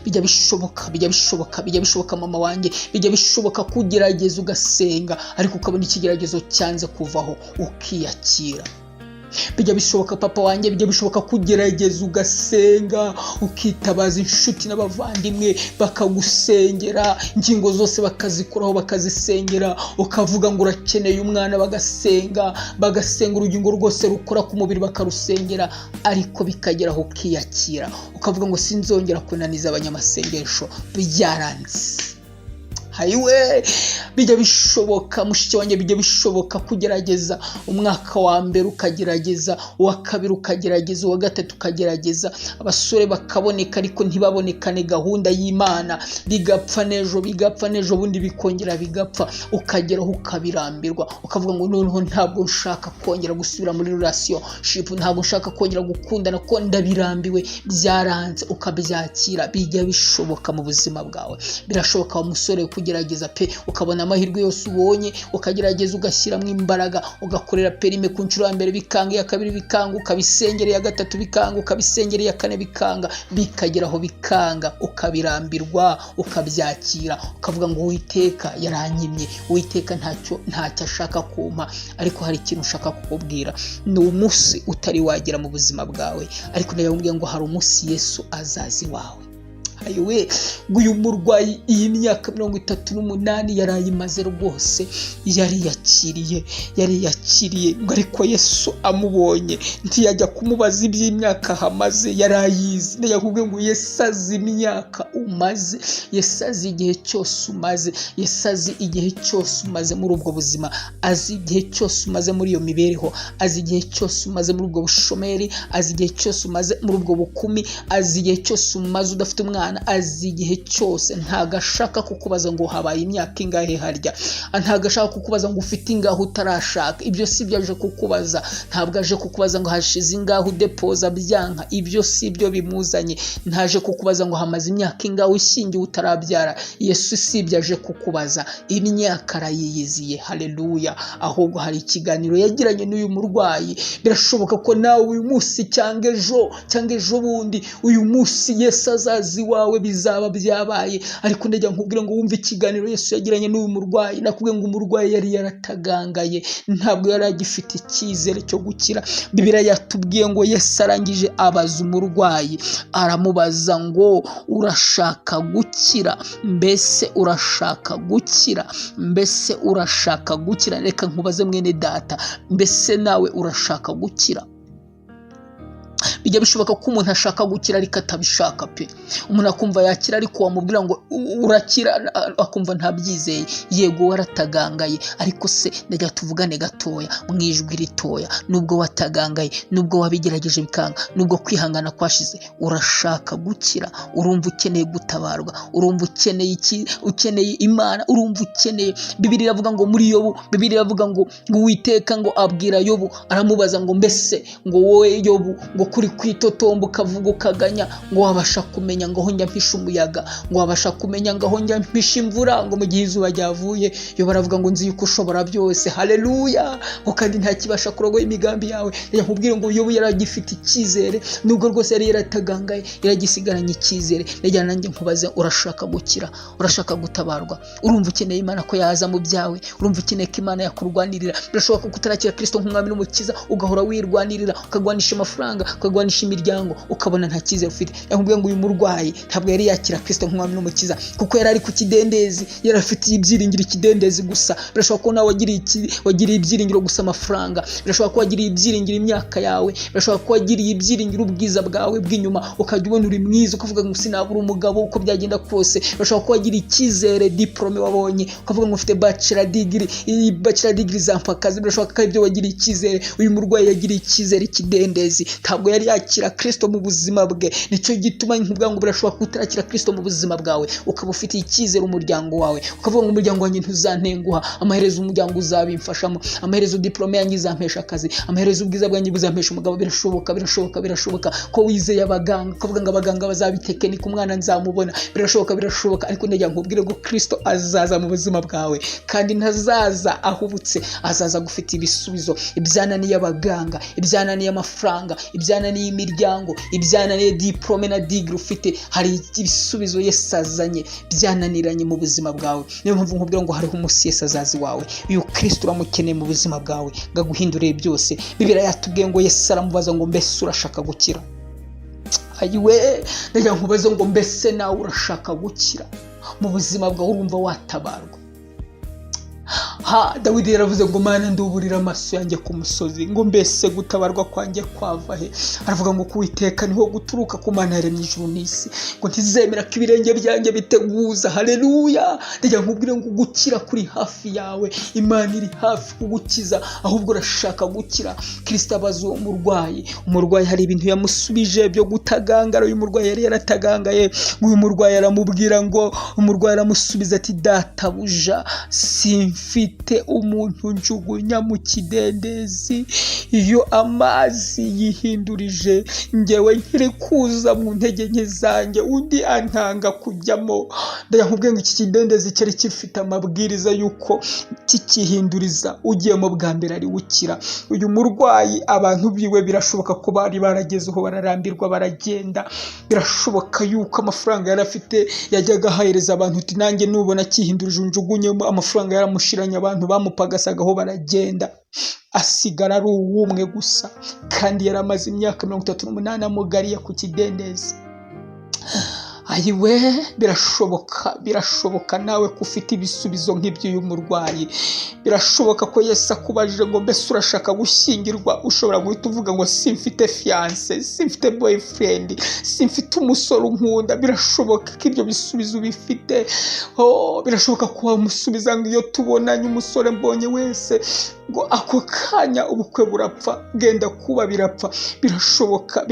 Speaker 1: Bijya bishoboka mama wanjye, bijya bishoboka kugerageza ugasenga, ariko ukabona ikigeragezo cyanze kuvaho ukiyakira. Bijya bishoboka papa wanjye, bijya bishoboka kugerageza ugasenga, ukitabaza inshuti n'abavandimwe bakagusengera, ingingo zose bakazikoraho bakazisengera, ukavuga ngo urakeneye umwana, bagasenga urugingo rwose rukora ku mubiri bakarusengera, ariko bikageraho ukiyakira, ukavuga ngo sinzongera kunaniza abanyamasengesho, byaranze. Hayiwe, bijya bishoboka mushiki wanjye, bijya bishoboka kugerageza umwaka wa mbere ukagerageza, uwa kabiri ukagerageza, uwa gatatu ukagerageza, abasore bakaboneka ariko ntibabonekane gahunda y'Imana, bigapfa nejo bundi bikongera bigapfa, ukageraho ukabirambirwa, ukavuga ngo noneho ntabwo nshaka kongera gusubira muri relationship, ntabwo nshaka kongera gukundana ko ndabirambiwe, byaranze, ukabyakira. Bijya bishoboka mu buzima bwawe, birashoboka wa musore kugerageza pe, ukabona amahirwe yose ubonye, ukagerageza ugashyiramo imbaraga, ugakorera perime ku nshuro ya mbere bikanga, ya kabiri bikanga, ukabisengereye, ya gatatu bikanga, ukabisengereye, ya kane bikanga, bikageraho bikanga, ukabirambirwa, ukabyakira, ukavuga ngo Uwiteka yaranyimye, Uwiteka ntacyo ashaka kumpa. Ariko hari ikintu ushaka kukubwira, ni umunsi utari wagera mu buzima bwawe, ariko ndababwira ngo hari umunsi Yesu azazi wawe. Ayiwe, uyu murwayi iyi myaka 38 yarayimaze rwose, yari yakiriye, ariko Yesu amubonye ntiyajya kumubaza iby'imyaka hamaze, yarayizi. Ndakubwiye ngo Yesu azi imyaka umaze, Yesu azi igihe cyose umaze, Yesu azi igihe cyose umaze muri ubwo buzima, azi igihe cyose umaze muri iyo mibereho, azi igihe cyose umaze muri ubwo bushomeri, azi igihe cyose umaze muri ubwo bukumi, azi igihe cyose umaze udafite umwana, azi igihe cyose. Ntago ashaka kukubaza ngo habaye imyaka ingahe harya, ntago ashaka kukubaza ngo ufite ingahe utarashaka, ibyo si byo aje kukubaza. Ntabwo aje kukubaza ngo hashize ingahe udepoza byanka, ibyo si byo bimuzanye. Ntaje kukubaza ngo hamaze imyaka ingahe ushingiye utarabyara, Yesu si byo aje kukubaza, imyaka arayiyiziye. Haleluya. Ahubwo hari ikiganiro yagiranye n'uyu murwayi, birashoboka ko nawe uyu munsi cyangwa ejo bundi, uyu munsi Yesu azazi wawe bizaba byabaye. Ariko ndajya nkubwira ngo wumve ikiganiro Yesu yagiranye n'uyu murwayi. Nakubwiye ngo umurwayi yari yaratagangaye, ntabwo yari agifite icyizere cyo gukira. Bibiliya yatubwiye ngo Yesu arangije abaza umurwayi, aramubaza ngo urashaka gukira? Mbese urashaka gukira? Mbese urashaka gukira? Reka nkubaze mwene data, mbese nawe urashaka gukira? Bijya bishoboka ko umuntu ashaka gukira ariko atabishaka pe. Umuntu akumva yakira ariko wamubwira ngo urakira akumva ntabyizeye. Yego waratagangaye, ariko se ndajya tuvugane gatoya mu ijwi ritoya. Nubwo watagangaye, nubwo wabigerageje bikanga, nubwo kwihangana kwashize, urashaka gukira? Urumva ukeneye gutabarwa? Urumva ukeneye iki? Ukeneye Imana? Urumva ukeneye? Bibiliya iravuga ngo muri Yobu, Bibiliya iravuga ngo Uwiteka ngo abwira Yobu, aramubaza ngo mbese ngo wowe Yobu ngo kuri kwitotomba ukavuga ukaganya, ngo wabasha kumenya ngo njya mpisha umuyaga, ngo wabasha kumenya ngo njya mpisha imvura, ngo mu gihe izuba ryavuye? Yo baravuga ngo nzi yuko ushobora byose. Haleluya. Ngo kandi nta kibasha kurogoya imigambi yawe. Yakubwira ngo Yobu yaragifite icyizere, nubwo rwose yari yaratagangaye, yaragisigaranye icyizere. Najya nanjye nkubaze, urashaka gukira? Urashaka gutabarwa? Urumva ukeneye Imana ko yaza mu byawe? Urumva ukeneye ko Imana yakurwanirira? Birashoboka ko utarakira Kristo nk'umwami n'umukiza, ugahora wirwanirira, ukagwanisha amafaranga, ukagwanisha kubanisha imiryango ukabona nta cyizere ufite. Yakubwiye ngo uyu murwayi ntabwo yari yakira Kristo nk'umwami n'umukiza kuko yari ari ku kidendezi, yari afitiye ibyiringiro ikidendezi gusa. Birashoboka ko nawe wagiriye ibyiringiro gusa amafaranga, birashoboka ko wagiriye ibyiringiro imyaka yawe, birashoboka ko wagiriye ibyiringiro ubwiza bwawe bw'inyuma, ukajya ubona uri mwiza ukavuga ngo sinabura umugabo uko byagenda kose. Birashoboka ko wagiriye icyizere diplome wabonye ukavuga ngo ufite bachelor degree zampakazi. Birashoboka ko ibyo wagiriye icyizere. Uyu murwayi yagiriye icyizere ikidendezi, ntabwo yari yakira Kristo mu buzima bwe. Nicyo gituma nkubwira ngo birashoboka ko utarakira Kristo mu buzima bwawe, ukaba ufite icyizere umuryango wawe, ukavuga ngo umuryango wanjye ntuzantenguha, amaherezo umuryango uzabimfashamo, amaherezo diplome yanjye izampesha akazi, amaherezo ubwiza bwanjye buzampesha umugabo. Birashoboka ko wizeye abaganga ukavuga ngo abaganga bazabitekinika umwana nzamubona. Birashoboka ariko ndagira nkubwire ngo Kristo azaza mu buzima bwawe, kandi ntazaza ahubutse, azaza gufite ibisubizo. Ibyananiye abaganga, ibyananiye amafaranga, ibyananiye imiryango, ibyananiye diplome na degree ufite, hari ibisubizo Yesu azanye byananiranye mu buzima bwawe. Niyo mpamvu nkubwira ngo hariho umunsi Yesu azazi wawe. Uyu Kristo uramukeneye mu buzima bwawe ngo aguhindure byose. Bibiliya yatubwiye ngo Yesu aramubaza ngo mbese urashaka gukira? Ayiwe, ndagira nkubaze ngo mbese nawe urashaka gukira mu buzima bwawe? Urumva watabarwa? Dawidi yaravuze ngo Mana nduburira amaso yanjye ku musozi, ngo mbese gutabarwa kwanjye kwava he? Aravuga ngo Uwiteka niho guturuka ku Mana yaremye ijuru n'isi, ngo ntizemera ko ibirenge byanjye biteguza. Haleluya! Ndagira nkubwire ngo gukira kuri hafi yawe, Imana iri hafi kugukiza, ahubwo urashaka gukira. Kristo abaza uwo umurwayi hari ibintu yamusubije byo gutagangara. Uyu murwayi yari yaratagangaye. Uyu murwayi aramubwira ngo, umurwayi aramusubiza ati databuja, simfite umuntu njugunya mu kidendezi iyo amazi yihindurije, ngewe nkiri kuza mu ntege nke zanjye undi antanga kujyamo. Ndakubwiye ngo iki kidendezi cyari gifite amabwiriza yuko kikihinduriza ugiyemo bwa mbere ari wukira. Uyu murwayi abantu biwe birashoboka ko bari baragezeho bararambirwa baragenda. Birashoboka yuko amafaranga yari afite yajyaga ahahereza abantu uti nanjye nubona kihindurije unjugunyemo. Amafaranga yaramushiranye, abantu bamupagasagaho baragenda, asigara ari uw'umwe gusa, kandi yari amaze imyaka 38 amugariye ku kidendezi. Ayiwe, birashoboka nawe ko ufite ibisubizo nk'iby'uyu murwayi. Birashoboka ko Yesu akubajije ngo mbese urashaka gushyingirwa, ushobora guhita uvuga ngo simfite fiance, simfite boyfriend, simfite umusore unkunda. Birashoboka ko ibyo bisubizo bifite. Birashoboka ko wamusubiza ngo iyo tubonanye umusore mbonye wese ngo ako kanya ubukwe burapfa, genda kuba birapfa. Birashoboka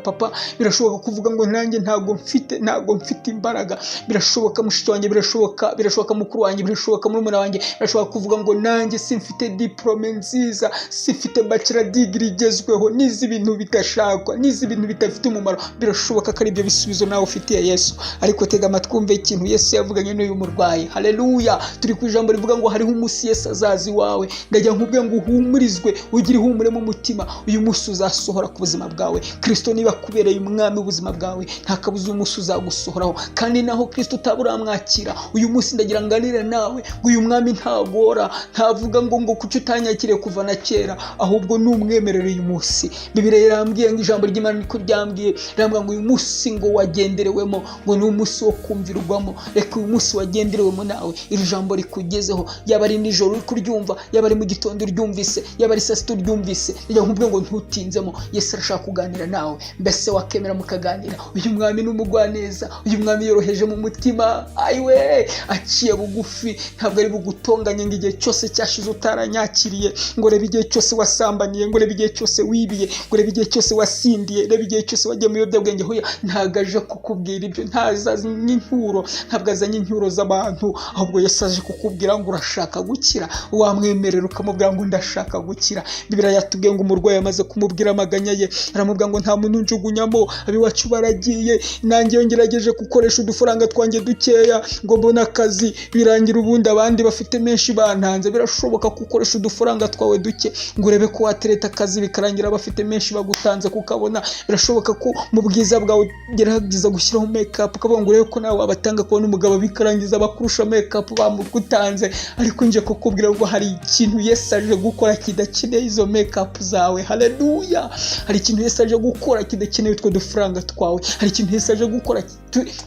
Speaker 1: papa, birashoboka kuvuga ngo nanjye ntago mfite imbaraga. Birashoboka mushiki wanjye, birashoboka mukuru wanjye, birashoboka murumuna wanjye. Birashoboka kuvuga ngo nanjye simfite diplome nziza, simfite bachelor degree igezweho, nizi ibintu bidashakwa, nizi ibintu bidafite umumaro. Birashoboka ko ari ibyo bisubizo nawe ufitiye Yesu. Ariko tega amatwi umve ikintu Yesu yavuganye n'uyu murwayi. Haleluya! Turi ku ijambo rivuga ngo hariho umunsi Yesu azazi wawe. Ndagira nkubwire ngo uhumurizwe, ugire ihumure mu mutima. Uyu munsi uzasohora ku buzima bwawe. Kristo niba kubereye umwami w'ubuzima bwawe, nta kabuza umunsi uzagusohoraho. Kandi naho Kristo utaburamwakira, uyu munsi ndagira nganire nawe ngo uyu mwami ntagora, ntavuga ngo kuki utanyakiriye kuva na kera, ahubwo numwemerere uyu munsi. Bibiliya irambwiye ngo ijambo ry'Imana niko ryambwiye, irambwiye ngo uyu munsi ngo wagenderewemo, ngo ni umunsi wo kumvirwamo. Reka uyu munsi wagenderewemo nawe iri jambo rikugezeho, yaba ari nijoro uri kuryumva, yaba ari mu gitondo uryumvise, yaba ari saa sita uryumvise. Ndagira nkubwire ngo ntutinzemo, Yesu arashaka kuganira nawe. Mbese wakemera mukaganira? Uyu mwami n'umugwaneza, uyu mwami yoroheje mu mutima. Ayiwe, aciye bugufi, ntabwo ari bugutonganye ngo igihe cyose cyashize utaranyakiriye, ngo reba igihe cyose wasambaniye, ngo reba igihe cyose wibiye, ngo reba igihe cyose wasindiye, reba igihe cyose wagiye mu biyobyabwenge. Hoya, ntagaje kukubwira ibyo, ntazanye inkuru, ntabwo azanye inkuru z'abantu, ahubwo Yesu aje kukubwira ngo urashaka gukira. Wamwemerera ukamubwira ngo ndashaka gukira. Bibiliya yatubwiye ngo umurwayi amaze kumubwira amaganya ye, aramubwira ngo nta muntu njugunyamo, abiwacu baragiye, nanjye yongerageje gukoresha udufaranga twanjye dukeya ngo mbone akazi birangira ubundi abandi bafite menshi bantanze. Birashoboka gukoresha udufaranga twawe duke ngo urebe ko watereta akazi bikarangira bafite menshi bagutanze kukabona. Birashoboka ko mu bwiza bwawe gerageza gushyiraho make-up ukavuga ngo urebe ko nawe wabatanga kubona umugabo bikarangiza bakurusha make-up bamugutanze. Ariko nje kukubwira ngo hari ikintu Yesu aje gukora kidakeneye izo make-up zawe. Haleluya! Hari ikintu Yesu aje gukora kidakeneye utwo dufaranga twawe. Hari ikintu Yesu aje gukora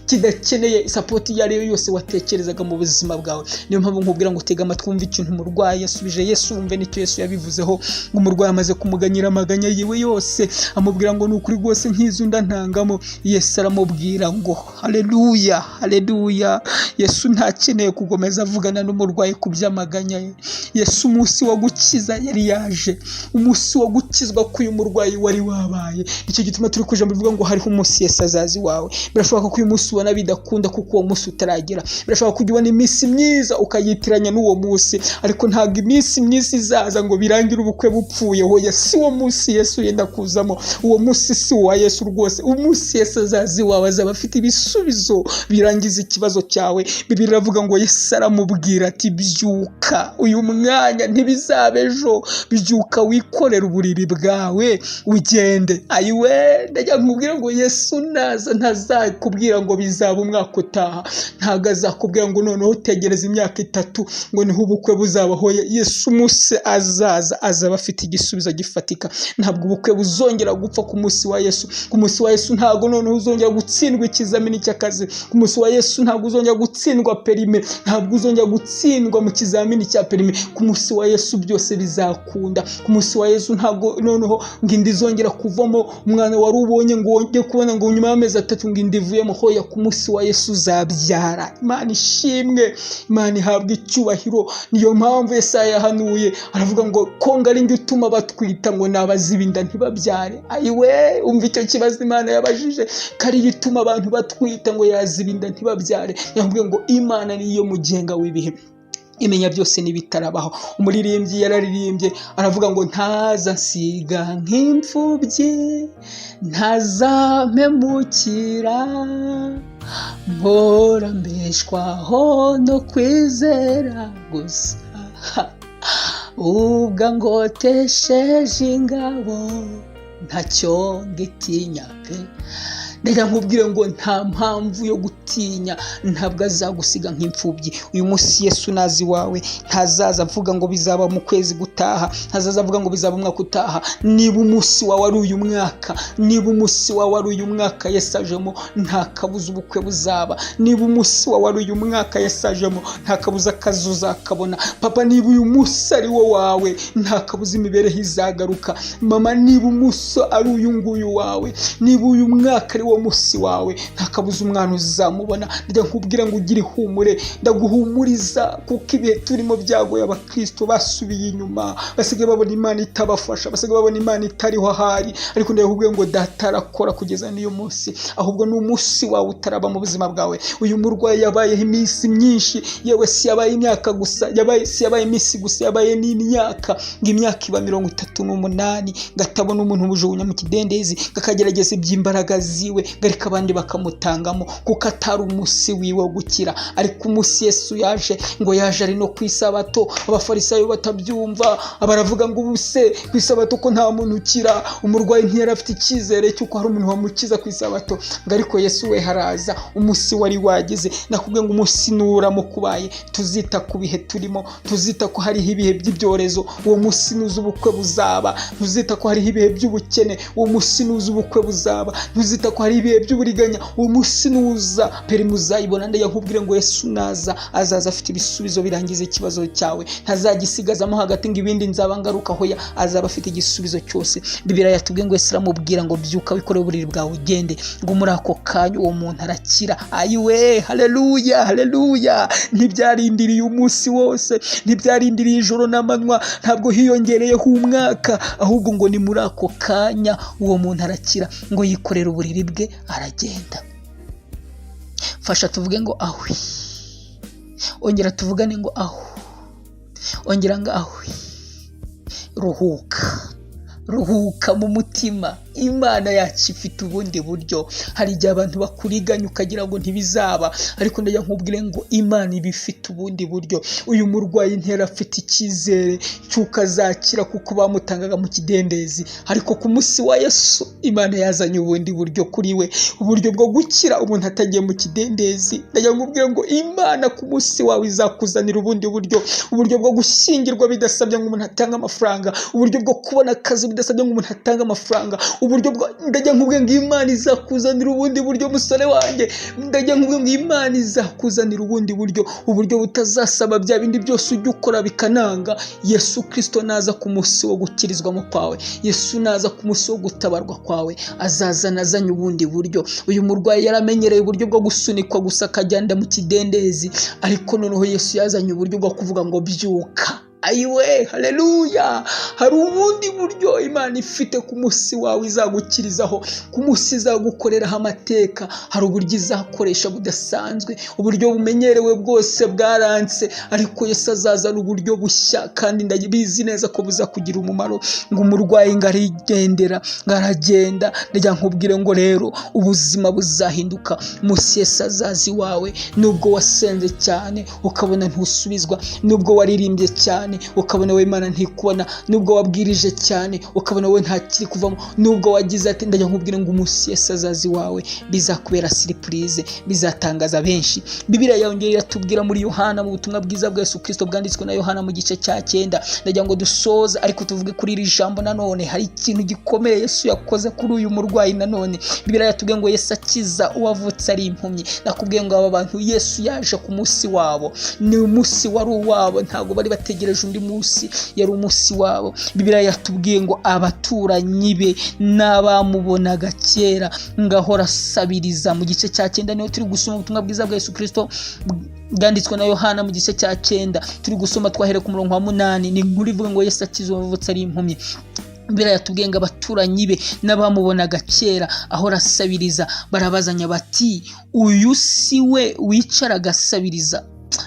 Speaker 1: kidakeneye support iyo ariyo yose watekerezaga mu buzima bwawe. Niyo mpamvu nkubwira ngo tega amatwi wumve ikintu umurwayi yasubije Yesu, wumve n'icyo Yesu yabivuzeho. Ngo umurwayi amaze kumuganyira amaganya yiwe yose amubwira ngo nukuri rwose nkizunda ntangamo. Yesu aramubwira ngo haleluya, haleluya. Yesu ntakeneye kugomeza avugana n'umurwayi ku by'amaganya ye. Yesu umunsi wo gukiza yari yaje, umunsi wo gukizwa k'uyu murwayi wari wabaye. Nicyo gituma turi kujambo bivuga ngo hariho umunsi Yesu azazi wawe. Birashoboka ko uyu munsi ubona bidakunda kuko uwo munsi utaragera. Birashoboka ko ubona iminsi myiza ukayitiranya n'uwo munsi, ariko ntabwo iminsi myiza izaza ngo birangire ubukwe bupfuye. Hoya si wo munsi Yesu yenda kuzamo. Uwo munsi si wa Yesu rwose. Umunsi Yesu azazi wawe azaba afite ibisubizo birangiza ikibazo cyawe. Bibiliya iravuga ngo Yesu aramubwira ati byuka, uyu mwanya ntibizaba ejo, byuka wikorera uburiri bwawe ugende. Ayiwe, ndajya nkubwira ngo Yesu naza ntazakubwira ngo bizaba umwaka utaha, ntago azakubwira ngo noneho tegereza imyaka 3 ngo niho ubukwe buzabaho. Yesu umunsi azaza azaba afite igisubizo gifatika. Ntabwo ubukwe buzongera gupfa ku munsi wa Yesu. Ku munsi wa Yesu ntago noneho uzongera gutsindwa ikizamini cy'akazi. Ku munsi wa Yesu ntago uzongera gutsindwa perime, ntabwo uzongera gutsindwa mu kizamini cya perime. Ku munsi wa Yesu byose bizakunda. Ku munsi wa Yesu ntago noneho ngindi zongera kuvamo umwana wari ubonye ngo wongeye kubona ngo nyuma y'amezi 3 ngindi ivuyemo. Hoya ku munsi wa Yesu uzabyara. Imana ishimwe, Imana ihabwa icyubahiro. Niyo mpamvu Yesaya yahanuye aravuga ngo konga ari njye utuma batwita ngo nabazibinda ntibabyare. Ayiwe, umva icyo kibazo Imana yabajije, kari gituma abantu batwita ngo yazibinda ntibabyare. Yavuga ngo Imana niyo mugenga w'ibihe, imenya byose n'ibitarabaho. Umuririmbyi yararirimbye aravuga ngo ntaza nsiga nk'imfubyi, ntazampemukira, mpora mbeshwaho no kwizera gusa, ubwo ngotesheje ingabo ntacyo ngitinya pe. Ndajya nkubwire ngo nta mpamvu yo gutinya, ntabwo azagusiga nk'imfubyi. Uyu munsi Yesu nazi wawe, ntazaza avuga ngo bizaba mu kwezi gutaha, ntazaza avuga ngo bizaba umwaka utaha. Niba umunsi wawe ari uyu mwaka, niba umunsi wawe ari uyu mwaka Yesu ajemo, nta kabuza ubukwe buzaba. Niba umunsi wawe ari uyu mwaka Yesu ajemo, nta kabuza akazi uzakabona. Papa, niba uyu munsi ari wo wawe, nta kabuza imibereho izagaruka. Mama, niba umunsi ari uyu nguyu wawe, niba uyu mwaka ari wo munsi wawe, nta kabuza umwana uzamubona. Ndajya nkubwira ngo ugire ihumure, ndaguhumuriza kuko ibihe turimo byagoye. Abakristo basubiye inyuma, basigaye babona Imana itabafasha, basigaye babona Imana itariho ahari. Ariko ndajya nkubwira ngo data arakora kugeza n'iyo munsi, ahubwo ni umunsi wawe utaraba mu buzima bwawe. Uyu murwayi yabayeho iminsi myinshi, yewe si yabaye imyaka gusa, si yabaye iminsi gusa, yabaye n'imyaka. Ngo imyaka iba 38 gatabona umuntu umujugunya mu kidendezi, gakagerageza iby'imbaraga ziwe, garika abandi bakamutangamo kuko atari umunsi wiwe wo gukira. Ariko umunsi Yesu yaje, ngo yaje ari no kwisabato. Abafarisayo batabyumva, baravuga ngo ubuse kwisabato ko nta muntu ukira. Umurwayi ntiyari afite icyizere cy'uko hari umuntu wamukiza kwisabato. Ngo ariko Yesu we haraza, umunsi wari wageze. Nakubwiye ngo umunsi nuramo kubaye, tuzita ku bihe turimo, tuzita ko hariho ibihe by'ibyorezo, uwo munsi nuza ubukwe buzaba. Tuzita ko hariho ibihe by'ubukene, uwo munsi nuza ubukwe buzaba. Tuzita ko hari ibihe by'uburiganya, uwo munsi nuza perime uzayibona. Ndajya nkubwire ngo Yesu naza, azaza afite ibisubizo birangiza ikibazo cyawe. Ntazagisigazamo hagati ngo ibindi nzaba ngaruka. Hoya, azaba afite igisubizo cyose. Bibiliya yatubwiye ngo Yesu aramubwira ngo byuka wikore uburiri bwawe ugende. Ngo muri ako kanya uwo muntu arakira. Ayiwe, haleluya, haleluya. Ntibyarindiriye umunsi wose, ntibyarindiriye ijoro n'amanywa, ntabwo hiyongereyeho umwaka, ahubwo ngo ni muri ako kanya uwo muntu arakira. Ngo yikorera uburiri bwe aragenda. Fasha tuvuge ngo ahwi, ongera tuvugane ngo aho, ongera ngo ahwi. Ruhuka, ruhuka mu mutima, Imana yacu ifite ubundi buryo. Hari igihe abantu bakuriganya ukagira ngo ntibizaba, ariko ndagira nkubwire ngo Imana iba ifite ubundi buryo. Uyu murwayi ntera afite icyizere cy'uko azakira kuko bamutangaga mu kidendezi, ariko ku munsi wa Yesu Imana yazanye ubundi buryo kuri we, uburyo bwo gukira umuntu atagiye mu kidendezi. Ndagira nkubwire ngo Imana ku munsi wawe izakuzanira ubundi buryo, uburyo bwo gushyingirwa bidasabye ngo umuntu atange amafaranga, uburyo bwo kubona akazi bidasabye ngo umuntu atange amafaranga, uburyo bwo ndagira nkubwire ngo Imana izakuzanira ubundi buryo musore wanjye. Ndagira nkubwire ngo Imana izakuzanira ubundi buryo, uburyo butazasaba bya bindi byose ujya ukora bikananga. Yesu Kristo naza ku munsi wo gukirizwamo kwawe, Yesu naza ku munsi wo gutabarwa kwawe, azazana azanye ubundi buryo. Uyu murwayi yaramenyereye uburyo bwo gusunikwa gusa akagenda mu kidendezi, ariko noneho Yesu yazanye uburyo bwo kuvuga ngo byuka. Ayiwe, haleluya! Hari ubundi buryo Imana ifite ku munsi wawe izagukirizaho, ku munsi izagukoreraho amateka. Hari uburyo izakoresha budasanzwe, uburyo bumenyerewe bwose bwaranse, ariko Yesu azazana uburyo bushya kandi ndabizi neza ko buzakugira umumaro. Ngo umurwayi ngo arigendera, ngo aragenda. Ndagira nkubwire ngo rero ubuzima buzahinduka munsi Yesu azazi wawe. Nubwo wasenze cyane ukabona ntusubizwa, nubwo waririmbye cyane ukabona we Imana ntikubona, nubwo wabwirije cyane ukabona we ntakiri kuvamo, nubwo wagize ati ndagira nkubwire ngo umunsi Yesu azazi wawe bizakubera surprise, bizatangaza benshi. Bibiliya yongera iratubwira muri Yohana, mu butumwa bwiza bwa Yesu Kristo bwanditswe na Yohana mu gice cya 9. Ndagira ngo dusoza ariko tuvuge kuri iri jambo nanone. Hari ikintu gikomeye Yesu yakoze kuri uyu murwayi nanone. Bibiliya yatubwiye ngo Yesu akiza uwavutse ari impumyi. Nakubwiye ngo aba bantu Yesu yaje ku munsi wabo, ni umunsi wari uwabo, ntago bari bategereje undi munsi, yari umunsi wabo. Bibiliya yatubwiye ngo abaturanyi be n'abamubonaga kera ngahora asabiriza. Mu gice cya 9 niho turi gusoma ubutumwa bwiza bwa Yesu Kristo bwanditswe na Yohana mu gice cya 9. Turi gusoma twahere ku murongo wa 8. Ni inkuru ivuga ngo Yesu akiza uwavutse ari impumyi. Bibiliya yatubwiye ngo abaturanyi be n'abamubonaga kera ahora asabiriza barabazanya bati, uyu si we wicaraga asabiriza?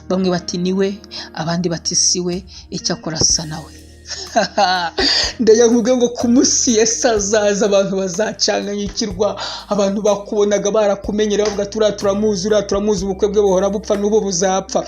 Speaker 1: Bamwe bati niwe, abandi bati siwe, icyakora asa nawe. Ndayavuga ngo ku munsi Yesu azaza abantu bazacanganyikirwa. Abantu bakubonaga barakumenyera bavuga turamuzi ubukwe bwe buhora bupfa n'ubu buzapfa,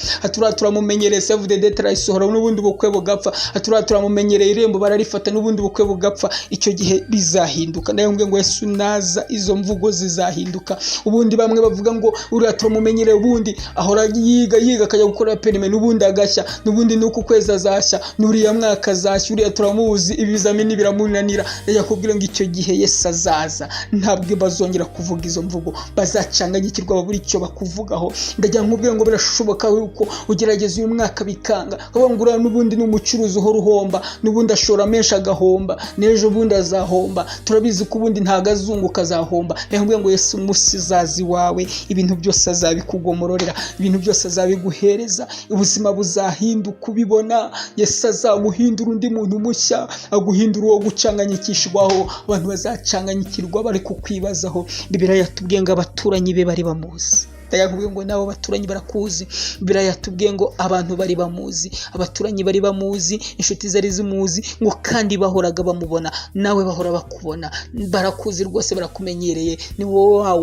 Speaker 1: turamumenyereye Save the Date arayisohora n'ubundi bukwe bugapfa, turamumenyereye Irembo bararifata n'ubundi bukwe bugapfa. Icyo gihe bizahinduka. Ndayavuga ngo Yesu naza izo mvugo zizahinduka. Ubundi bamwe bavuga ngo uriya turamumenyereye, ubundi ahora yiga akajya gukora perime, n'ubundi agashya, n'ubundi nuko kwezi azashya, n'uriya mwaka uriya turamuzi ibizamini biramunanira. Yakubwira ngo icyo gihe Yesu azaza ntabwo bazongera kuvuga izo mvugo, bazacanganyikirwa babura icyo bakuvugaho. Ndagira nkubwira ngo birashoboka yuko ugerageza uyu mwaka bikanga, ukabona n'ubundi n'umucuruzi uhora uhomba, n'ubundi ashora menshi agahomba, n'ejo bundi azahomba. Turabizi ko ubundi ntago azunguka azahomba. Yakubwira ngo Yesu umunsi azazi wawe, ibintu byose azabikugomororera, ibintu byose azabiguhereza, ubuzima buzahinduka ubibona. Yesu azaguhindura undi muntu mushya, aguhindura uwo gucanganyikishwaho. Abantu bazacanganyikirwa bari kukwibazaho. Bibiliya yatubwiye ngo abaturanyi be bari bamuzi. Ndayakubwiye ngo nabo baturanyi barakuzi. Bibiliya yatubwiye ngo abantu bari bamuzi, abaturanyi bari bamuzi, inshuti zari zimuzi, ngo kandi bahoraga bamubona. Nawe bahora bakubona, barakuzi rwose, barakumenyereye. Ni wowe wa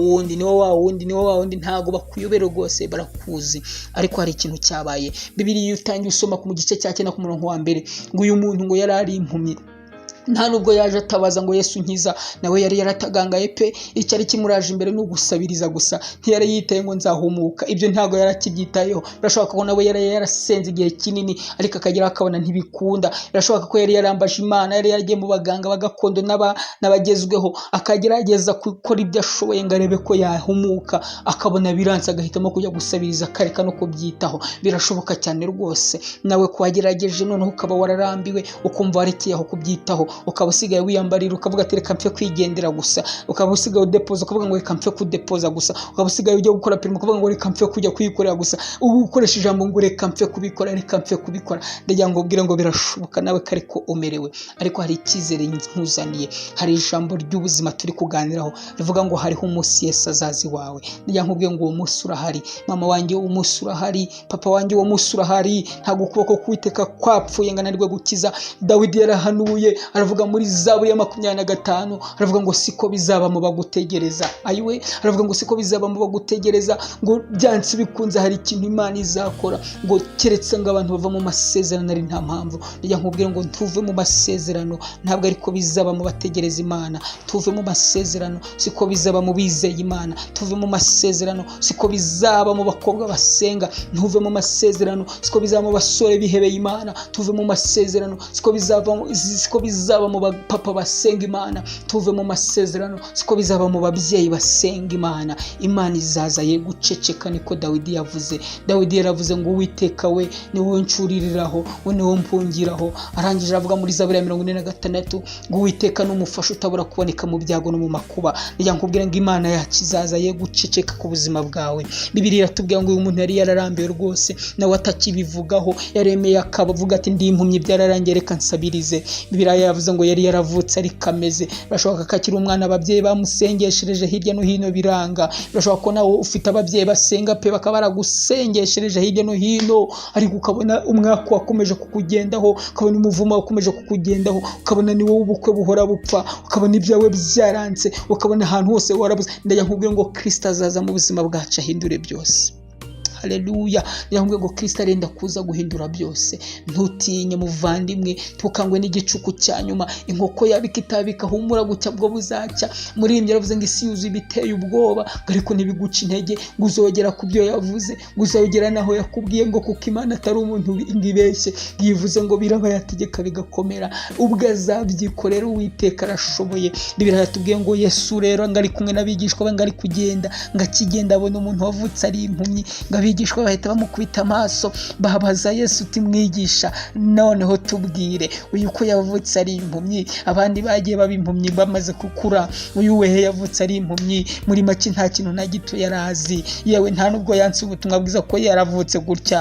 Speaker 1: wundi, ntago bakuyobera rwose, barakuzi. Ariko hari ikintu cyabaye. Bibiliya utangiye usoma ku gice cya 9 ku murongo wa 1 ngo uyu muntu ngo yari ari impumyi. Nta nubwo yaje atabaza ngo Yesu nkiza, nawe yari yaratagangaye pe. Icyari kimuraje imbere no gusabiriza gusa, ntiyari yitaye ngo nzahumuka. Ibyo ntago yarakibyitayeho. Birashoboka ko nawe yari yarasenze igihe kinini ariko akagira akabona ntibikunda. Birashoboka ko yari yarambaje Imana, yari yagiye mu baganga bagakondo n'abagezweho, akagerageza gukora ibyo ashoboye ngo arebe ko yahumuka, akabona biranse, agahitamo kujya gusabiriza akareka no kubyitaho. Birashoboka cyane rwose nawe kwagerageje noneho ukaba wararambiwe, ukumva warekeye aho kubyitaho, ukaba usigaye wiyambarira ukavuga ati reka mpfe kwigendera gusa, ukaba usigaye udepoza ukavuga ngo reka mpfe kudepoza gusa, ukaba usigaye ujya gukora perime ukavuga ngo reka mpfe kujya kuyikorera gusa, ubu ukoresha ijambo ngo reka mpfe kubikora. Ndagira ngo ubwire ngo birashoboka nawe kariko umerewe, ariko hari icyizere nkuzaniye. Hari ijambo ry'ubuzima turi kuganiraho rivuga ngo hariho umunsi Yesu azazi wawe. Ndagira ngo ubwire ngo uwo munsi urahari. Mama wanjye uwo munsi urahari, papa wanjye uwo munsi urahari. Ntabwo ukuboko kw'Uwiteka kwapfuye ngo ananirwe gukiza. Dawidi yarahanuye aravuga aravuga muri Zaburi ya 25 aravuga ngo siko bizaba mu bagutegereza. Ayiwe aravuga ngo siko bizaba mu bagutegereza, ngo byansi bikunze hari ikintu Imana izakora, ngo keretse ngo abantu bava mu masezerano ari nta mpamvu. Njya nkubwira ngo tuve mu masezerano, ntabwo ariko bizaba mu bategereza Imana. Tuve mu masezerano, siko bizaba mu bizeye Imana. Tuve mu masezerano, siko bizaba mu bakobwa basenga. Tuve mu masezerano, siko bizaba mu basore bihebeye Imana. Tuve mu masezerano, siko bizaba mu bapapa basenga Imana. Tuve mu masezerano, siko bizaba mu babyeyi basenga Imana. Imana izaza ye guceceka, niko Dawidi yavuze. Dawidi yaravuze ngo Uwiteka we ni wowe ncuririraho, we ni wowe mpungiraho. Arangije avuga muri Zaburi ya 46 ngo Uwiteka n'umufasha utabura kuboneka mu byago no mu makuba. Njya nkubwira ngo Imana yacu izaza ye guceceka ku buzima bwawe. Bibiliya iratubwira ngo uyu muntu yari yararambiwe rwose, nawe atakibivugaho, yaremeye akavuga ati ndi impumyi byararangiye reka nsabirize. Bibiliya yavuze ngo yari yaravutse ari kameze. Birashoboka ko akiri umwana ababyeyi bamusengeshereje hirya no hino biranga. Birashoboka ko nawe ufite ababyeyi basenga pe bakaba baragusengeshereje hirya no hino, ariko ukabona umwaka wakomeje kukugendaho, ukabona umuvumo wakomeje kukugendaho, ukabona ni wowe ubukwe buhora bupfa, ukabona ibyawe byaranze, ukabona ahantu hose warabuze. Ndajya nkubwira ngo Kristo azaza mu buzima bwacu ahindure byose. Haleluya. Yambwiye ngo Kristo arenda kuza guhindura byose. Ntutinye muvandimwe, tukangwe n'igicuku cya nyuma. Inkoko yabika itabika humura gucya bwo buzacya. Muri imbye yaravuze ngo isi yuzuye biteye ubwoba, ariko ntibiguca intege, ngo uzogera ku byo yavuze, ngo uzogera naho yakubwiye, ngo kuko Imana atari umuntu ngibeshye. Yivuze ngo biraba yategeka bigakomera, ubwo azabyikorera. Uwiteka arashoboye. Bibiliya yatubwiye ngo Yesu rero ngari kumwe n'abigishwa be, ngari kugenda, ngakigenda abona umuntu wavutse ari impumyi. Abigishwa bahita bamukubita amaso, babaza Yesu uti mwigisha, noneho tubwire uyu ko yavutse ari impumyi, abandi bagiye baba impumyi bamaze gukura, uyu wehe yavutse ari impumyi, muri make nta kintu na gito yarazi, yewe nta nubwo yanse ubutumwa bwiza ko yaravutse gutya.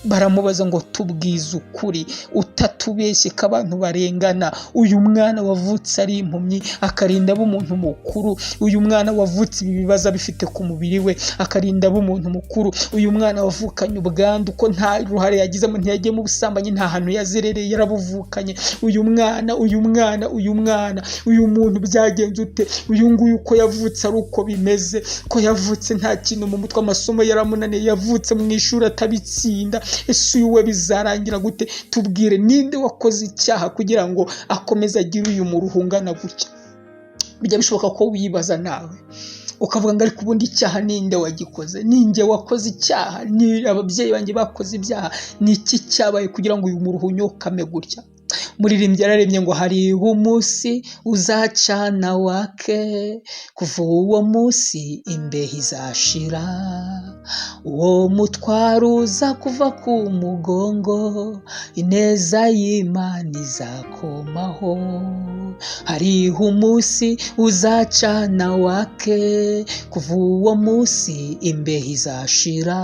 Speaker 1: Baramubaza ngo tubwize ukuri, utatubeshye ko abantu barengana. Uyu mwana wavutse ari impumyi akarinda b'umuntu mukuru, uyu mwana wavutse ibi bibazo bifite ku mubiri we akarinda b'umuntu mukuru, uyu mwana wavukanye ubwandu ko nta ruhare yagizemo, ntiyagiye mu busambanyi, nta hantu yazerereye, yarabuvukanye. Uyu muntu byagenze ute? Uyu nguyu ko yavutse ari uko bimeze, ko yavutse nta kintu mu mutwe, amasomo yaramunaniye, yavutse mu ishuri atabitsinda. Ese uyu we bizarangira gute? Tubwire, ninde wakoze icyaha kugira ngo akomeze agire uyu muruhu ungana gutya? Bijya bishoboka ko wibaza nawe ukavuga ngo ariko ubundi icyaha ninde wagikoze? Ninjye wakoze icyaha? Ni ababyeyi banjye bakoze ibyaha? Ni iki cyabaye kugira ngo uyu muruhu unyokame gutya? Muririmbyi yararemye ngo hariho umunsi uzacana wake, kuva uwo munsi imbeho izashira, uwo mutwaro uza kuva ku mugongo, ineza y'Imana izakomaho. Hariho umunsi uzacana wake, kuva uwo munsi imbeho izashira,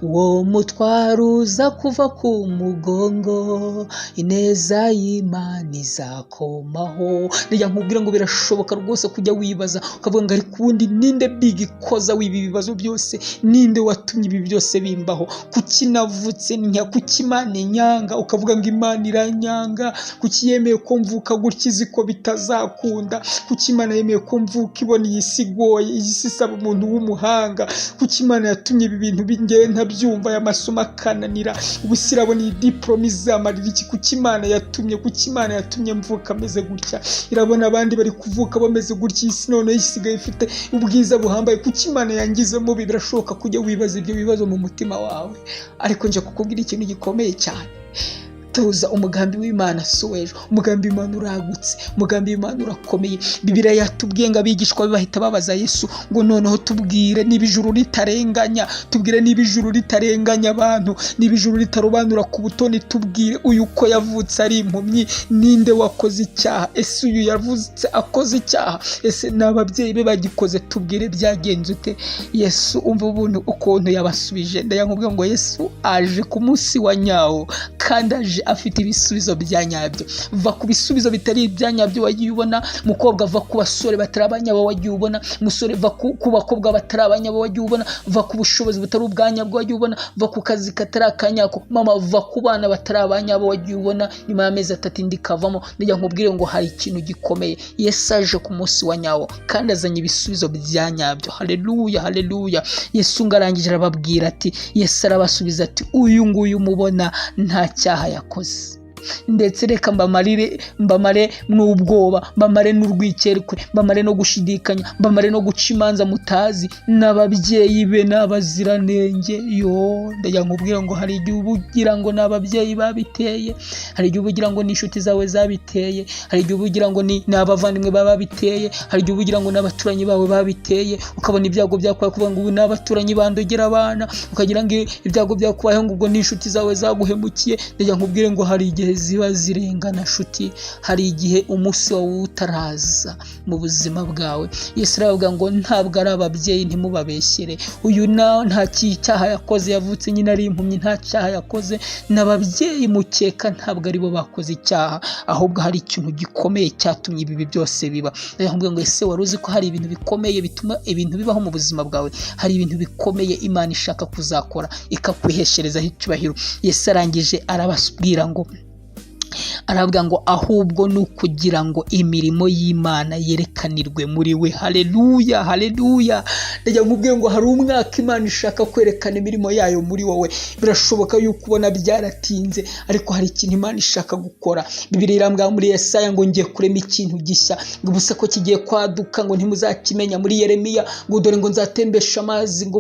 Speaker 1: uwo mutwaro uza kuva ku mugongo, ineza y'Imana izakomaho. Njya nkubwira ngo birashoboka rwose kujya wibaza ukavuga ngo ariko ubundi ninde bigikoza w'ibi bibazo byose? Ninde watumye ibi byose bimbaho? Kuki navutse nya? Kuki Imana inyanga? Ukavuga ngo Imana iranyanga. Kuki yemeye ko mvuka gutya izi ko bitazakunda? Kuki Imana yemeye ko mvuka ibona iyi si igoye, iyi si isaba umuntu w'umuhanga? Kuki Imana yatumye ibi bintu bingewe ntabyumva, aya masomo akananira, ubusira abona iyi diplome izamarira iki? Kuki Imana yatumye mvuka ameze gutya? Irabona abandi bari kuvuka bameze gutya, isi none isigaye ifite ubwiza buhambaye. Kuki Imana yangize mubi? Birashoboka kujya wibaza ibyo bibazo mu mutima wawe, ariko nje kukubwira ikintu gikomeye cyane. Tuza umugambi w'Imana suwejo, umugambi w'Imana uragutse, umugambi w'Imana urakomeye. Bibiliya yatubwiye ngo abigishwa bahita babaza Yesu ngo noneho tubwire niba ijuru ritarenganya, tubwire niba ijuru ritarenganya abantu, niba ijuru ritarobanura ku butoni. Tubwire uyu ko yavutse ari impumyi, ninde wakoze icyaha? Ese uyu yavutse akoze icyaha? Ese n'ababyeyi be bagikoze? Tubwire byagenze ute? Yesu umva ubuntu ukuntu yabasubije. Ndayankubwira ngo Yesu aje ku munsi wa nyawo, kandi aje afite ibisubizo bya nyabyo. Va ku bisubizo bitari ibya nyabyo wagiye ubona, mukobwa va ku basore batari abanyabo wagiye ubona, musore va ku bakobwa batari abanyabo wagiye ubona, va ku bushobozi butari ubwanyabwo wagiye ubona, va ku kazi katari akanyako, mama va ku bana batari abanyabo wagiye ubona. Nyuma y'amezi 3 ndikavamo, ndajya nkubwire ngo hari ikintu gikomeye. Yesu aje ku munsi wa nyawo kandi azanye ibisubizo bya nyabyo. Haleluya, haleluya. Yesu ngarangije arababwira ati, Yesu arabasubiza ati, uyu nguyu mubona nta cyaha yakoze. Ndetse reka mbamare n'ubwoba, mbamare n'urwikerwe, mbamare no gushidikanya, mbamare no guca imanza mutazi n'ababyeyi be n'abaziranenge. Yo ndajya nkubwira ngo hari igihe ubugira ngo n'ababyeyi babiteye, hari igihe ubugira ngo n'inshuti zawe zabiteye, hari igihe ubugira ngo n'abavandimwe babiteye, hari igihe ubugira ngo n'abaturanyi bawe babiteye, ukabona ibyago byakubaye kuvuga ngo ubu n'abaturanyi bandogera abana, ukagira ngo ibyago byakubayeho ngo ubwo n'inshuti zawe zaguhemukiye. Ndajya nkubwire ngo hari igihe ziba zirengana nshuti, hari igihe umunsi wawe utaraza mu buzima bwawe. Yesu aravuga ngo ntabwo ari ababyeyi, ntimubabeshyere. Uyu nta cyaha yakoze, yavutse nyine ari impumyi, nta cyaha yakoze. N'ababyeyi mukeka ntabwo ari bo bakoze icyaha, ahubwo hari ikintu gikomeye cyatumye ibi byose biba. Ndavuga ngo ese wari uzi ko hari ibintu bikomeye bituma ibintu bibaho mu buzima bwawe? Hari ibintu bikomeye Imana ishaka kuzakora ikakwihesherezaho icyubahiro. Yesu arangije arababwira ngo aravuga ngo ahubwo ni ukugira ngo imirimo y'Imana yerekanirwe muri we. Haleluya, haleluya. Ndajya nkubwira ngo hari umwaka Imana ishaka kwerekana imirimo yayo muri wowe. Birashoboka yuko ubona byaratinze, ariko hari ikintu Imana ishaka gukora. Bibiliya irambwira muri Yesaya ngo ngiye kurema ikintu gishya, ngo ubuse ko kigiye kwaduka ngo ntimuzakimenya. Muri Yeremiya ngo dore ngo nzatembesha amazi ngo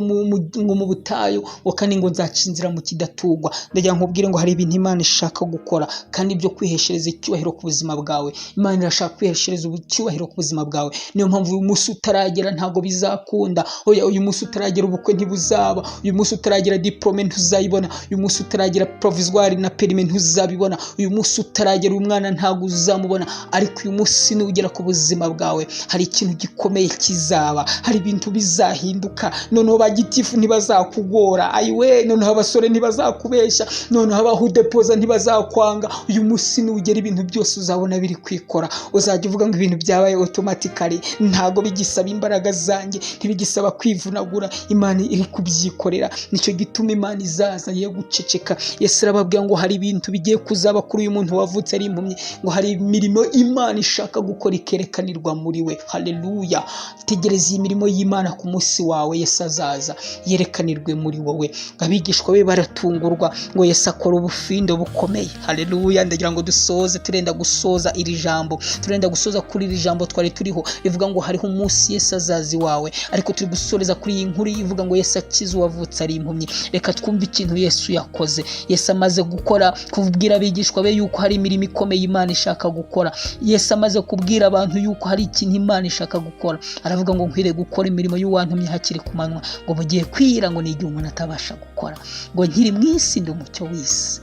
Speaker 1: mu butayu, kandi ngo nzacinzira mu kidatugwa. Ndajya nkubwira ngo hari ibintu Imana ishaka gukora, kandi byo kwiheshereza icyubahiro ku buzima bwawe. Imana irashaka kwiheshereza icyubahiro ku buzima bwawe. Niyo mpamvu uyu munsi utaragera ntago bizakunda. Oya, uyu munsi utaragera ubukwe ntibuzaba, uyu munsi utaragera diplome ntuzayibona, uyu munsi utaragera provisoire na perime ntuzabibona, uyu munsi utaragera umwana ntago uzamubona. Ariko uyu munsi nugera ku buzima bwawe hari ikintu gikomeye kizaba, hari ibintu bizahinduka. Noneho bagitifu ntibazakugora, ayiwe, noneho abasore ntibazakubeshya, noneho abahudepoza ntibazakwanga. Uyu munsi nugera ibintu byose uzabona biri kwikora. Uzajya uvuga ngo ibintu byabaye automatically, ntago bigisaba imbaraga zanjye, ntibigisaba kwivunagura. Imana iri kubyikorera. Nicyo gituma Imana izaza ye guceceka. Yesu arababwira ngo hari ibintu bigiye kuzaba kuri uyu muntu wavutse ari impumyi, ngo hari imirimo Imana ishaka gukora ikerekanirwa muri we. Haleluya. Tegereza iyi mirimo y'Imana ku munsi wawe Yesu azaza yerekanirwe muri wowe. Abigishwa be baratungurwa ngo Yesu akora ubufindo bukomeye. Haleluya. Ndagira ngo dusoze, turenda gusoza iri jambo, turenda gusoza kuri iri jambo twari turiho rivuga ngo hariho umunsi Yesu azazi wawe, ariko turi gusoreza kuri iyi nkuru ivuga ngo Yesu akiza uwavutse ari impumyi. Reka twumve ikintu Yesu yakoze. Yesu amaze gukora, kubwira abigishwa be yuko hari imirimo ikomeye Imana ishaka gukora. Yesu amaze kubwira abantu yuko hari ikintu Imana ishaka gukora, aravuga ngo nkwiriye gukora imirimo y'uwantumye hakiri ku manywa, ngo mugiye kwira ngo n'igihe umuntu atabasha gukora, ngo nkiri mu isi ndi umucyo w'isi.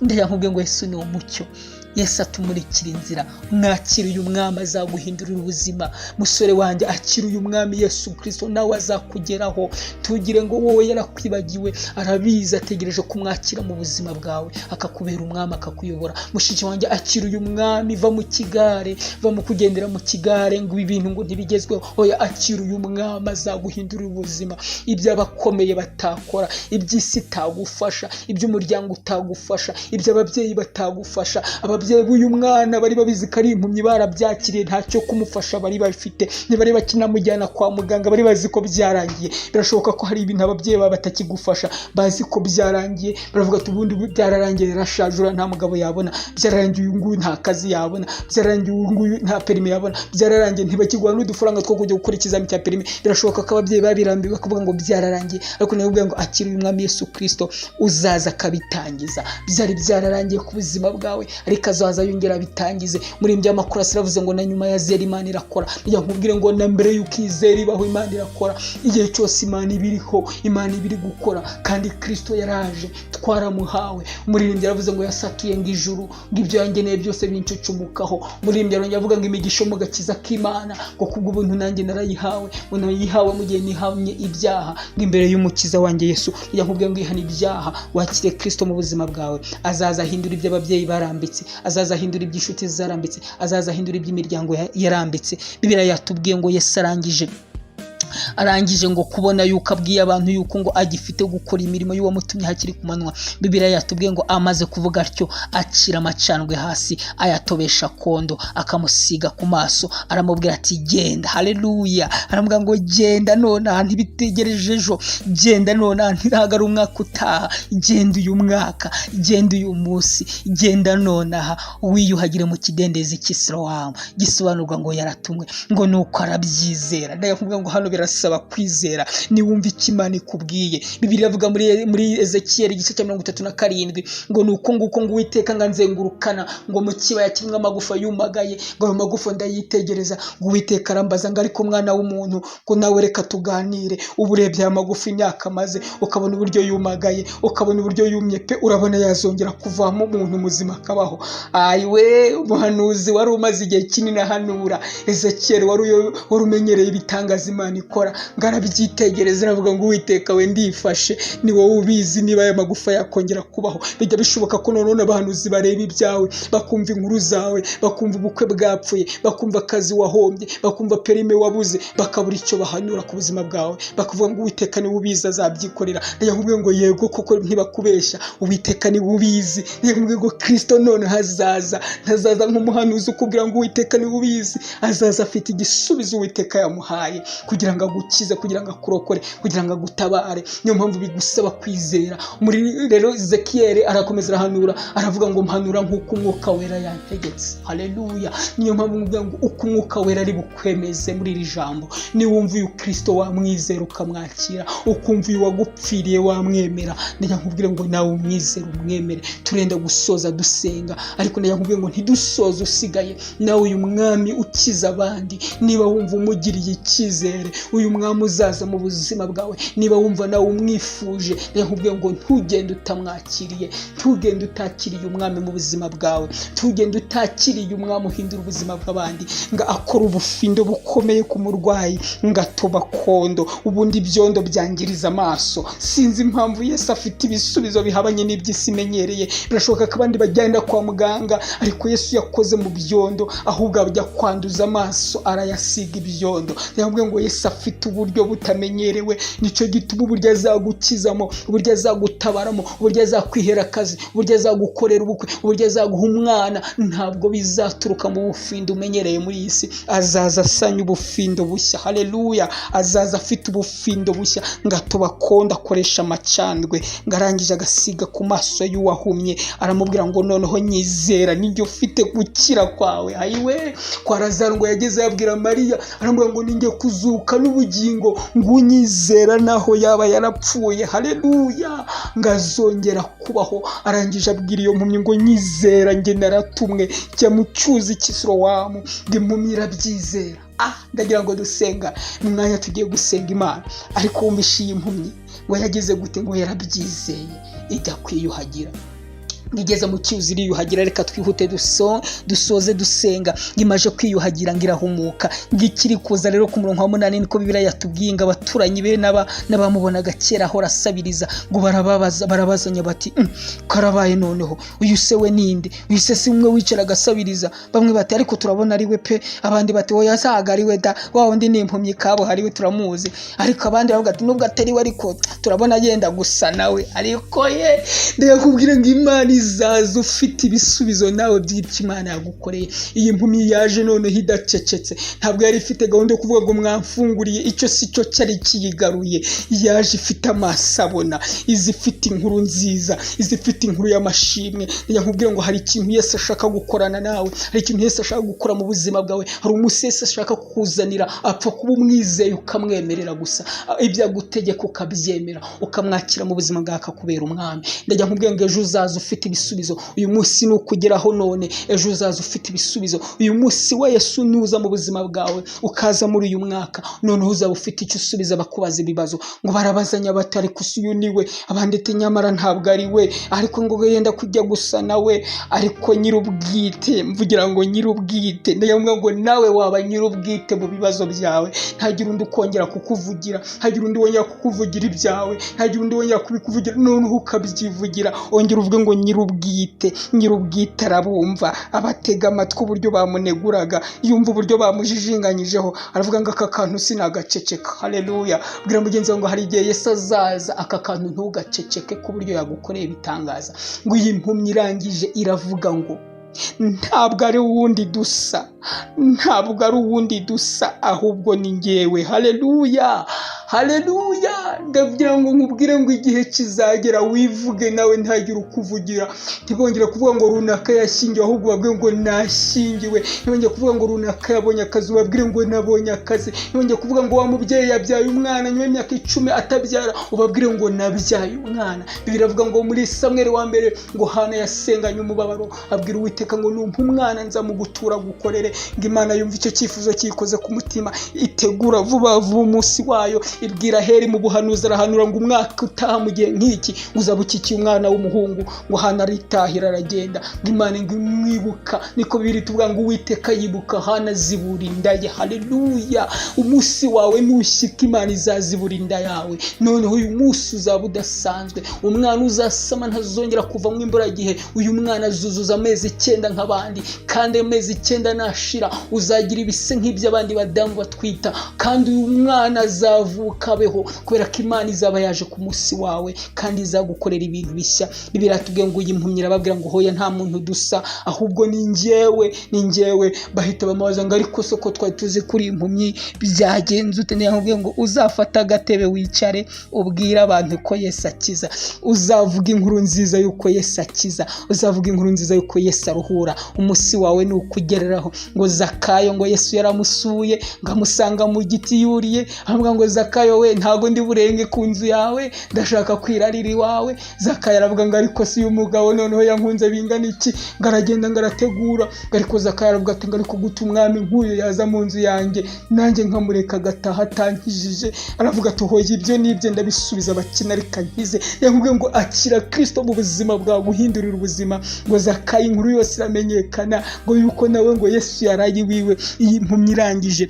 Speaker 1: Ndajya nkubwira ngo Yesu ni umucyo. Yesu atumurikira inzira. Mwakira uyu mwami azaguhindurira ubuzima. Musore wanjye, akira uyu mwami Yesu Kristo, nawe azakugeraho. Tugire ngo wowe yarakwibagiwe, arabizi, ategereje kumwakira mu buzima bwawe, akakubera umwami, akakuyobora. Mushiki wanjye, akira uyu mwami. Va mu kigare, va mu kugendera mu kigare ngo ibi bintu ngo ntibigezweho. Oya, akira uyu mwami azaguhindurira ubuzima. Ibyo abakomeye batakora, iby'isi itagufasha, iby'umuryango utagufasha, iby'ababyeyi batagufasha. Ababyeyi b'uyu mwana bari babizi ko ari impumyi, barabyakiriye, ntacyo kumufasha bari bafite, ntibari bakinamujyana kwa muganga, bari bazi ko byarangiye. Birashoboka ko hari ibintu ababyeyi baba batakigufasha, bazi ko byarangiye. Baravuga ati ubundi byararangiye, yarashajura, nta mugabo yabona, byararangiye, uyu nguyu nta kazi yabona, byararangiye, uyu nguyu nta perime yabona, byararangiye, ntibakigwa n'udufaranga two kujya gukora ikizami cya perime. Birashoboka ko ababyeyi babirambiwe bakavuga ngo byararangiye, ariko nawe ngo akira uyu mwami Yesu Kristo, uzaza akabitangiza. Byari byararangiye ku buzima bwawe, ariko kazaza yongera bitangize. Muri by'amakuru asiravuze ngo na nyuma ya zera Imana irakora. Njya nkubwire ngo na mbere yuko izera ibaho Imana irakora. Igihe cyose Imana ibiriho, Imana ibiri gukora, kandi Kristo yaraje twaramuhawe. Umuririmbyi yaravuze ngo yasatuye ngo ijuru, ngo ibyo yangeneye byose bincucumukaho. Umuririmbyi yarongera avuga ngo imigisha mu gakiza k'Imana, ngo kubw'ubuntu nanjye narayihawe, ngo nayihawe mu gihe nihamye ibyaha, ngo imbere y'umukiza wanjye Yesu. Njya nkubwire ngo ihana ibyaha, wakire Kristo mu buzima bwawe. Azaza ahindura ibyo ababyeyi barambitse, azaza ahindura iby'inshuti zarambitse, azaza ahindura iby'imiryango yarambitse. Bibiliya yatubwiye ngo Yesu arangije ngo kubona yuko abwiye abantu yuko ngo agifite gukora imirimo y'uwamutumye hakiri ku manywa. Bibiliya yatubwiye ngo amaze kuvuga atyo acira amacandwe hasi, ayatobesha kondo, akamusiga ku maso, aramubwira ati genda. Haleluya! Aramubwira ngo genda nonaha, ntibitegereje ejo, genda nonaha, ntirahagara umwaka utaha, genda uyu mwaka, genda uyu munsi, genda nonaha, wiyuhagire mu kidendezi cy'Isilamu. Gisobanurwa ngo yaratumwe, ngo nuko arabyizera. Ndavuga ngo hano birasaba kwizera. Niwumva icyo Imana ikubwiye. Bibiliya ivuga muri Ezekiyeli igice cya 37 ngo nuko nguko ngo Uwiteka nganzengurukana, ngo mu kibaya kimwe amagufa yumagaye, ngo ayo magufa ndayitegereza, ngo Uwiteka arambaza ngo ariko mwana w'umuntu, ngo nawe reka tuganire. Ubu urebye aya magufa imyaka maze, ukabona uburyo yumagaye, ukabona uburyo yumye pe, urabona yazongera kuvamo umuntu muzima akabaho. Ayiwe, umuhanuzi wari umaze igihe kinini ahanura. Ezekiyeli wari umenyereye ibitangaza Imana ikora, ngarabyitegereza aravuga ngo Uwiteka we ndifashe, ni wowe ubizi niba aya magufa yakongera kubaho. Bijya bishoboka ko none abahanuzi bareba ibyawe, bakumva inkuru zawe, bakumva ubukwe bwapfuye, bakumva akazi wahombye, bakumva perime wabuze, bakabura icyo bahanura ku buzima bwawe, bakavuga ngo Uwiteka ni ubizi azabyikorera. Ndakubwiye ngo yego koko ntibakubeshya, Uwiteka ni ubizi. Ndakubwiye ngo Kristo none ntazaza nk'umuhanuzi ukubwira ngo Uwiteka ni ubizi, azaza afite igisubizo Uwiteka yamuhaye kugira ngo agukize, kugira ngo akurokore, kugira ngo agutabare. Niyo mpamvu bigusaba kwizera. Muri rero Ezekiyeli arakomeza arahanura, aravuga ngo mpanura nk'uko Umwuka Wera yantegetse. Haleluya! Niyo mpamvu mvuga ngo uko Umwuka Wera ari bukwemeze muri iri jambo, niwumva uyu Kristo wamwizera ukamwakira, ukumva uyu wagupfiriye wamwemera, ndajya nkubwire ngo nawe umwizere umwemere. Turenda gusoza dusenga, ariko ndajya nkubwire ngo ntidusoze usigaye. Nawe uyu mwami ukiza abandi, niba wumva umugiriye icyizere, uyu mwami uzaza mu buzima bwawe, niba wumva nawe umwifuje, ndajya nkubwire ngo ntugende utamwakiriye, ntugende utakiriye umwami mu buzima bwawe, ntugende utakiriye umwami uhindura ubuzima bw'abandi, ngo akora ubufindo bukomeye ku murwayi, ngatoba kondo, ubundi ibyondo byangiriza amaso. Sinzi impamvu Yesu afite ibisubizo bihabanye n'iby'isi imenyereye. Birashoboka ko abandi bagenda kwa muganga, ariko Yesu yakoze mu byondo, ahubwo ajya kwanduza amaso arayasiga ibyondo. Ndakubwira ngo Yesu afite uburyo butamenyerewe, nicyo gituma uburyo azagukizamo, uburyo azagutabaramo, uburyo azakwihera akazi, uburyo azagukorera ubukwe, uburyo azaguha umwana, ntabwo bizaturuka mu bufindo umenyereye muri iyi si. Azaza asanya ubufindo bushya. Haleluya! Azaza afite ubufindo bushya, ngatoba kondo, akoresha amacandwe, ngarangije agasiga ku maso y'uwahumye. Aramubwira ngo noneho nyizera, nibyo ufite gukira kwawe. Ayiwe, kwa Lazaro ngo yageze yabwira Mariya, aramubwira ngo ninjye kuzuka n'ubugingo, ngo unyizera naho yaba yarapfuye. Haleluya! ngazongera kubaho. Arangije abwira iyo mpumyi ngo nyizera, njye naratumwe, jya mu cyuzi cy'Isilamu. Ngo impumyi irabyizera. Ndagira ngo dusenga, mu mwanya tugiye gusenga Imana, ariko wumvishe iyi mpumyi ngo yageze gute? Ngo yarabyizeye, ijya kwiyuhagira. Ngigeze mu cyuzi iriyuhagira. Reka twihute dusoze dusenga. Ngimaje kwiyuhagira ngirahumuka, ngikiri kuza rero ku murongo wa 8 niko Bibiliya yatubwiye ngo abaturanyi be n'abamubonaga kera ahora asabiriza, ngo barabazanya bati karabaye noneho, uyu se we ninde? Uyu se si umwe wicaraga asabiriza? Bamwe bati ariko turabona ari we pe, abandi bati oya saga ari we da, wa wundi ni impumyi kabo hari we turamuzi. Ariko abandi bavuga ati nubwo atari we ariko turabona yenda gusa nawe. Ariko ye ndakubwira ngo Imana izaza ufite ibisubizo nawe by'ibyo Imana yagukoreye. Iyi mpumyi yaje noneho idacecetse, ntabwo yari ifite gahunda yo kuvuga ngo mwamfunguriye, icyo si cyo cyari kiyigaruye. Yaje ifite amaso abona, izifite inkuru nziza, izifite inkuru y'amashimwe. Nkubwira ngo hari ikintu Yesu ashaka gukorana nawe, hari ikintu Yesu ashaka gukora mu buzima bwawe, hari umunsi Yesu ashaka kukuzanira, apfa kuba umwizeye ukamwemerera gusa, ibyo agutegeka ukabyemera, ukamwakira mu buzima bwawe akakubera umwami. Ndajya nkubwira ngo ejo uzaza ufite ibisubizo. Uyu munsi ni ukugeraho none, ejo uzaza ufite ibisubizo. Uyu munsi wa Yesu nuza mu buzima bwawe ukaza muri uyu mwaka, noneho uzaba ufite icyo usubiza bakubaza ibibazo ngo barabazanya batari kusuyu niwe abandi ati nyamara ntabwo ari we, ariko ngo yenda kujya gusa nawe, ariko nyirubwite. Mvugira ngo nyirubwite, ndavuga ngo nawe waba nyirubwite mu bibazo byawe. Ntagira undi ukongera kukuvugira, ntagira undi wongera kukuvugira ibyawe, ntagira undi wongera kubikuvugira, noneho ukabyivugira. Ongera uvuge ngo nyirubwite. Nyirubwite arabumva, abatega amatwi uburyo bamuneguraga, yumva uburyo bamujijinganyijeho, aravuga ngo aka kantu sinagaceceka. Haleluya. Bwira mugenzi wawe ngo hari igihe Yesu azaza, aka kantu ntugaceceke ku buryo yagukoreye ibitangaza. Ngo iyi mpumyi irangije iravuga ngo ntabwo ari uwundi dusa, ntabwo ari uwundi dusa, ahubwo ni njyewe. Haleluya, haleluya. Ndavugira ngo nkubwire ngo igihe kizagera wivuge nawe ntagire ukuvugira. Ntibongere kuvuga ngo runaka yashyingiwe, ahubwo babwire ngo nashyingiwe. Ntibongere kuvuga ngo runaka yabonye akazi, babwire ngo nabonye akazi. Ntibongere kuvuga ngo wa mubyeyi yabyaye umwana nyuma y'imyaka 10 atabyara, ubabwire ngo nabyaye umwana. Bibiri avuga ngo muri Samweli wa mbere ngo Hana yasenganye umubabaro, abwira Uwiteka ngo numpa umwana nzamugutura gukorere. Ngo Imana yumva icyo cyifuzo cyikoze ku mutima, itegura vuba vuba umunsi wayo. Ibwira Heri mu buhanuzi, arahanura ngo umwaka utaha mu gihe nk'iki uzaba ukikiye umwana w'umuhungu. Ngo Hana aritahira aragenda. Ngo Imana ngo imwibuka, niko Bibiri tuvuga ngo Uwiteka yibuka Hana zibura inda ye. Haleluya. Umunsi wawe nushyika Imana izazibura inda yawe. Noneho uyu munsi uzaba udasanzwe. Umwana uzasama ntazongera kuva mu imburagihe. Uyu mwana azuzuza amezi 9 nk'abandi, kandi amezi 9 nashira uzagira ibise nk'iby'abandi badamu batwita, kandi uyu mwana azavuka abeho, kubera ko Imana izaba yaje ku munsi wawe kandi izagukorera ibintu bishya. Bibiri atubwiye ngo iyi mpumyi irababwira ngo hoya nta muntu dusa, ahubwo ni njyewe, ni njyewe. Bahita bamubaza ngo ariko soko twari tuzi kuri impumyi byagenze ute? Ndamubwiye ngo uzafata agatebe wicare ubwira abantu ko Yesu akiza, uzavuga inkuru nziza yuko Yesu akiza, uzavuga inkuru nziza yuko Yesu aruhura. Umunsi wawe ni ukugereraho. Ngo Zakayo ngo Yesu yaramusuye, ngamusanga mu giti yuriye, avuga ngo Zakayo we ntago ndi burenge ku nzu yawe, ndashaka kwirarira iwawe. Zakayo aravuga ngo ariko si umugabo noneho yankunze bingana iki? Ngaragenda ngarategura. Ariko Zakayo aravuga ati ngo ariko guta umwami nk'uyu yaza mu nzu yanjye nanjye nkamureka gataha atankijije. Aravuga ati hoye ibyo nibye ndabisubiza bakina reka nkize. Yakubwiye ngo akira Kristo mu buzima bwawe, guhindurira ubuzima. Ngo Zakayo inkuru yose iramenyekana ngo yuko nawe ngo Yesu yarayi wiwe. Iyi mpumyi irangije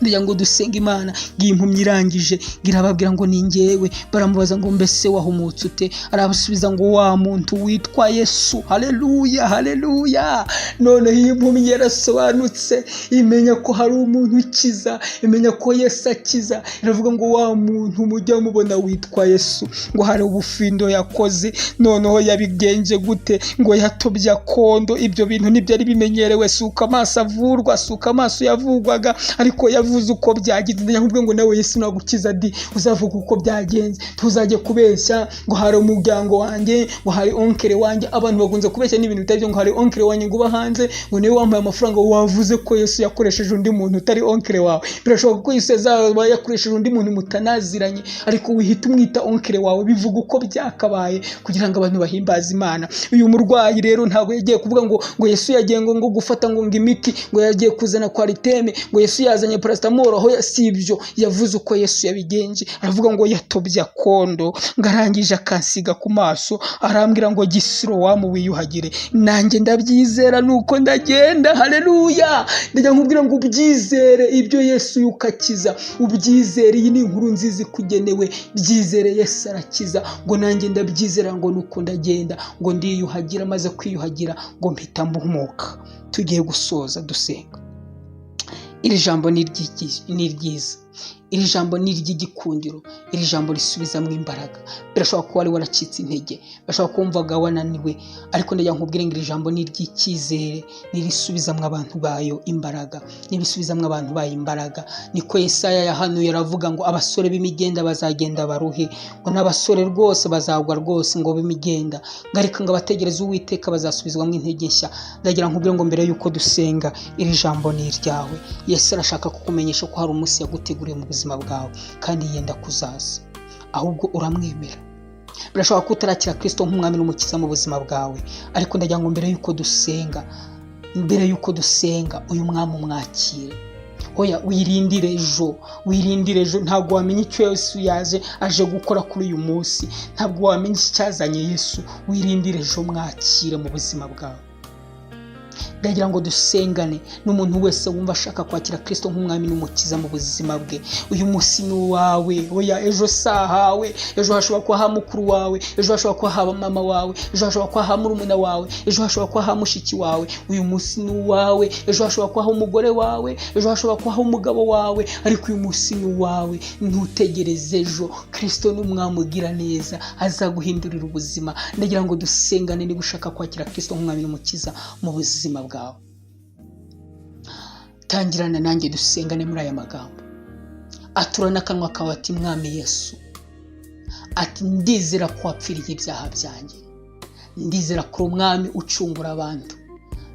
Speaker 1: ndiya ngo dusenga Imana. Ngiye impumyi irangije girababwira ngo ni njyewe. Baramubaza ngo mbese wahumutse ute? Arabasubiza ngo wa muntu witwa Yesu. Haleluya, haleluya. None iyi mpumyi yarasobanutse, imenya ko hari umuntu ukiza, imenya ko Yesu akiza. Iravuga ngo wa muntu mujya mubona witwa Yesu, ngo hari ubufindo yakoze. Noneho yabigenje gute? Ngo yatobya kondo. Ibyo bintu ntibyari bimenyerewe, suka amaso avurwa, suka amaso yavugwaga, ariko yavuze uko byagenze. Ndakubwiye ngo nawe Yesu nagukiza di, uzavuga uko byagenze. Tuzajye kubeshya ngo hari umuryango wanjye, ngo hari onkere wanjye. Abantu bagunze kubeshya n'ibintu bitari byo, ngo hari onkere wanjye ngo bahanze, ngo niwe wambaye amafaranga. Wavuze ko Yesu yakoresheje undi muntu utari onkere wawe. Birashoboka ko Yesu yazaba yakoresheje undi muntu mutanaziranye, ariko wihita umwita onkere wawe. Bivuga uko byakabaye kugira ngo abantu bahimbaze Imana. Uyu murwayi rero ntabwo yagiye kuvuga ngo Yesu yagiye ngo gufata ngo imiti, ngo yagiye kuzana kwariteme, ngo Yesu yazanye paracetamol. Aho yasibyo yavuze uko Yesu yabigenje. Aravuga ngo yatobya kondo, ngarangije akansiga ku maso, arambwira ngo Gisiro wamu wiyuhagire. Nanjye ndabyizera nuko ndagenda. Haleluya. Ndajya nkubwira ngo ubyizere ibyo Yesu yukakiza, ubyizere. Iyi ni inkuru nziza ikugenewe. Byizere Yesu arakiza. Ngo nanjye ndabyizera ngo nuko ndagenda, ngo ndiyuhagira, maze kwiyuhagira ngo mpita mbumuka. Tugiye gusoza dusenga. Iri jambo ni ryiza. Iri jambo ni iry'igikundiro. Iri jambo risubizamo imbaraga. Birashoboka ko wari waracitse intege, bashobora kumvaga wananiwe, ariko ndajya nkubwira ngo iri jambo ni iry'icyizere, nirisubizamo abantu bayo imbaraga, nibisubizamo abantu bayo imbaraga. Niko Yesaya yahanuye aravuga ngo abasore b'imigenda bazagenda baruhe, ngo n'abasore rwose bazagwa rwose ngo b'imigenda, ngarika ngo abategereza Uwiteka bazasubizwamo intege nshya. Ndagira nkubwira ngo mbere yuko dusenga, iri jambo ni iryawe. Yesu arashaka kukumenyesha ko hari umunsi yaguteguriye mu buzima bwawe kandi yenda kuzaza, ahubwo uramwemera. birashoboka ko utarakira Kristo nk'umwami n'umukiza mu buzima bwawe, ariko ndagira ngo mbere yuko dusenga uyu mwami umwakire. Oya, wirindire ejo, ntabwo wamenya icyo Yesu aje gukora kuri uyu munsi, ntabwo wamenya icyazanye Yesu. Wirindire ejo, mwakire mu buzima bwawe. Ndagira ngo dusengane n'umuntu wese wumva ashaka kwakira Kristo nk'umwami n'umukiza mu buzima bwe. Uyu munsi ni uwawe. Oya, ejo sahawe, ejo hashobora kuba ha mukuru wawe, ejo hashobora kuba ha mama wawe, ejo hashobora kuba ha murumuna wawe, ejo hashobora kuba ha mushiki wawe. Uyu munsi ni uwawe. Ejo hashobora kuba ha umugore wawe, ejo hashobora kuba ha umugabo wawe, ariko uyu munsi ni uwawe. Ntutegereze ejo. Kristo ni umwami ugira neza, azaguhindurira ubuzima. Ndagira ngo dusengane niba ushaka kwakira Kristo nk'umwami n'umukiza mu buzima bwawe. Tangirana nanjye dusengane muri aya magambo. Atura n'akanwa kawe ati, mwami Yesu, ati ndizera ko wapfiriye ibyaha byanjye, ndizera ko umwami ucungura abantu,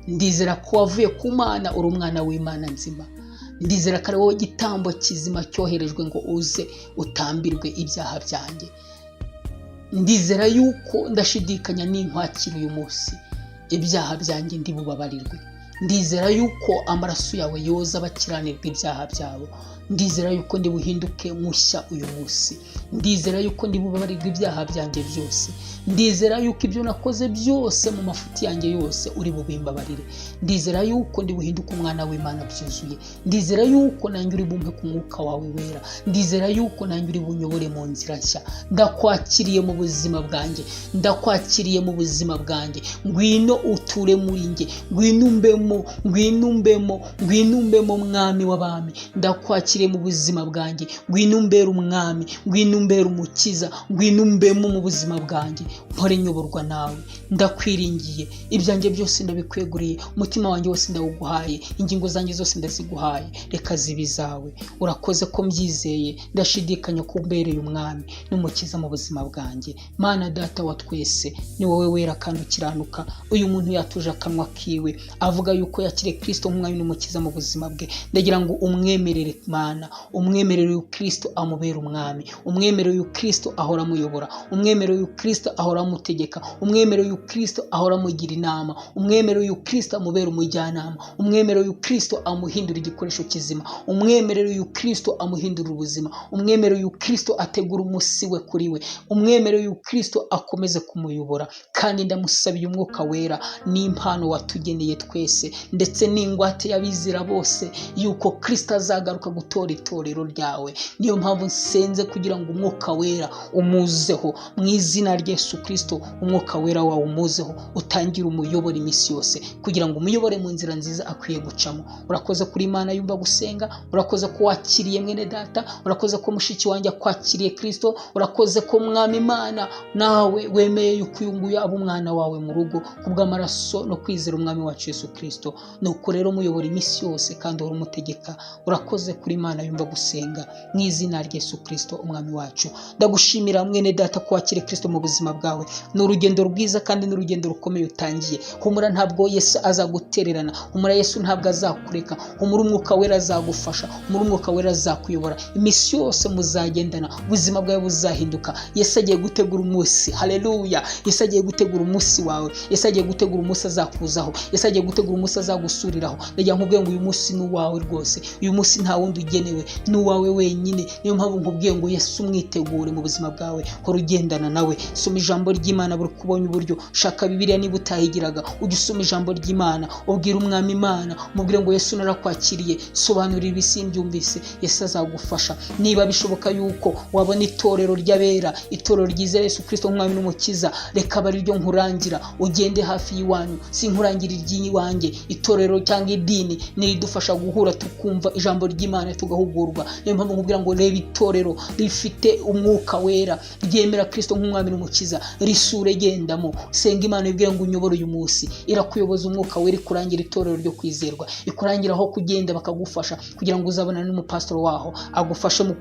Speaker 1: ndizera ko wavuye ku Mana, uri umwana w'Imana nzima, ndizera ko ari wowe gitambo kizima cyoherejwe ngo uze utambirwe ibyaha byanjye. Ndizera yuko ndashidikanya n'inkwakira uyu munsi ibyaha byanjye ndi bubabarirwe. Ndizera yuko amaraso yawe yoza abakiranirwa ibyaha byabo. Ndizera yuko ndi buhinduke mushya uyu munsi. Ndizera yuko ndi bubabarirwa ibyaha byanjye byose. Ndizera yuko ibyo nakoze byose mu mafuti yanjye yose uri bubimbabarire. Ndizera yuko ndi buhinduke umwana w'Imana byuzuye. Ndizera yuko nanjye uri bumpe ku mwuka wawe wera. Ndizera yuko nanjye uri bunyobore mu nzira nshya. Ndakwakiriye mu buzima bwanjye, ndakwakiriye mu buzima bwanjye. Ngwino uture muri nge, ngwino umbemo mwami w'abami. Ndakwakiriye mu buzima bwanjye, ngwino umbere umwami, ngwino umbere umukiza, ngwino umbemo mu buzima bwanjye. Mpore nyoborwa nawe. Ndakwiringiye, ibyanjye byose ndabikweguriye, umutima wanjye wose ndawuguhaye, ingingo zanjye zose ndaziguhaye, reka zibe zawe. Urakoze ko mbyizeye, ndashidikanya ko umbereye umwami n'umukiza mu buzima bwanjye. Mana Data wa twese, ni wowe wera kandi ukiranuka. Uyu muntu yatuje akanwa kiwe avuga yuko yakiriye Kristo nk'umwami n'umukiza mu buzima bwe. Ndagira ngo umwemerere Mana, umwemerere uyu Kristo amubere umwami, umwemerere uyu Kristo ahora amuyobora, umwemerere uyu Kristo ahora amutegeka, umwemerere uyu Kristo ahora amugira inama, umwemerere uyu Kristo amubere umujyanama, umwemerere uyu Kristo amuhindura igikoresho kizima, umwemerere uyu Kristo amuhindura ubuzima, umwemerere uyu Kristo ategura umunsi we kuri we, umwemerere uyu Kristo akomeze kumuyobora. Kandi ndamusabiye umwuka wera n'impano watugeneye twese, ndetse n'ingwate y'abizera bose yuko Kristo azagaruka gutora itorero ryawe. Niyo mpamvu nsenze kugira ngo umwuka wera umuzeho mu izina rya Yesu Kristo. Umwuka wera wawe umuzeho, utangire umuyobora iminsi yose, kugira ngo umuyobore mu nzira nziza akwiye gucamo. Urakoze kuri Imana yumva gusenga, urakoze ko wakiriye mwene data, urakoze ko mushiki wanjye akwakiriye Kristo, urakoze ko mwami Imana nawe wemeye yuko uyu nguyu aba umwana wawe mu rugo kubw'amaraso no kwizera umwami wacu Yesu Kristo. Nuko rero muyobora iminsi yose kandi uri umutegeka. Urakoze kuri Imana yumva gusenga mu izina rya Yesu Kristo umwami wacu. Ndagushimira mwene data ko wakiriye Kristo mu buzima bwawe. Ni urugendo rwiza kandi ni urugendo rukomeye utangiye. Humura, ntabwo Yesu azagutererana. Humura, Yesu ntabwo azakureka. Humura, umwuka wera azagufasha. Humura, umwuka wera azakuyobora. Iminsi yose muzagendana, ubuzima bwawe buzahinduka. Yesu agiye gutegura umunsi. Haleluya. Yesu agiye gutegura umunsi wawe. Yesu agiye gutegura umunsi azakuzaho. Yesu agiye gutegura umunsi azagusuriraho. Ndagira nkubwiye ngo uyu munsi ni uwawe rwose. Uyu munsi nta wundi ugenewe, ni uwawe wenyine. Niyo mpamvu nkubwiye ngo Yesu umwitegure mu buzima bwawe, hora ugendana nawe. Soma ijambo ry'Imana buri kubonye uburyo. Shaka Bibiliya niba utahigiraga, ujye usoma ijambo ry'Imana, ubwire umwami Imana, mubwire ngo Yesu narakwakiriye, sobanurira ibisimbyumvise. Yesu azagufasha. Niba bishoboka yuko wabona itorero ry'abera, itorero ryizera Yesu Kristo nk'umwami n'umukiza, reka bari ryo nkurangira, ugende hafi y'iwanyu. Sinkurangira iry'iwanjye. Itorero cyangwa idini niridufasha guhura tukumva ijambo ry'Imana tugahugurwa. Niyo mpamvu nkubwira ngo reba itorero rifite umwuka wera, ryemera Kristo nk'umwami n'umukiza, risure gendamo. Senga Imana ibwire ngo unyobore uyu munsi. Irakuyoboza umwuka wera, ikurangira itorero ryo kwizerwa, ikurangira aho kugenda bakagufasha, kugira ngo uzabonane n'umupastor waho agufashe mu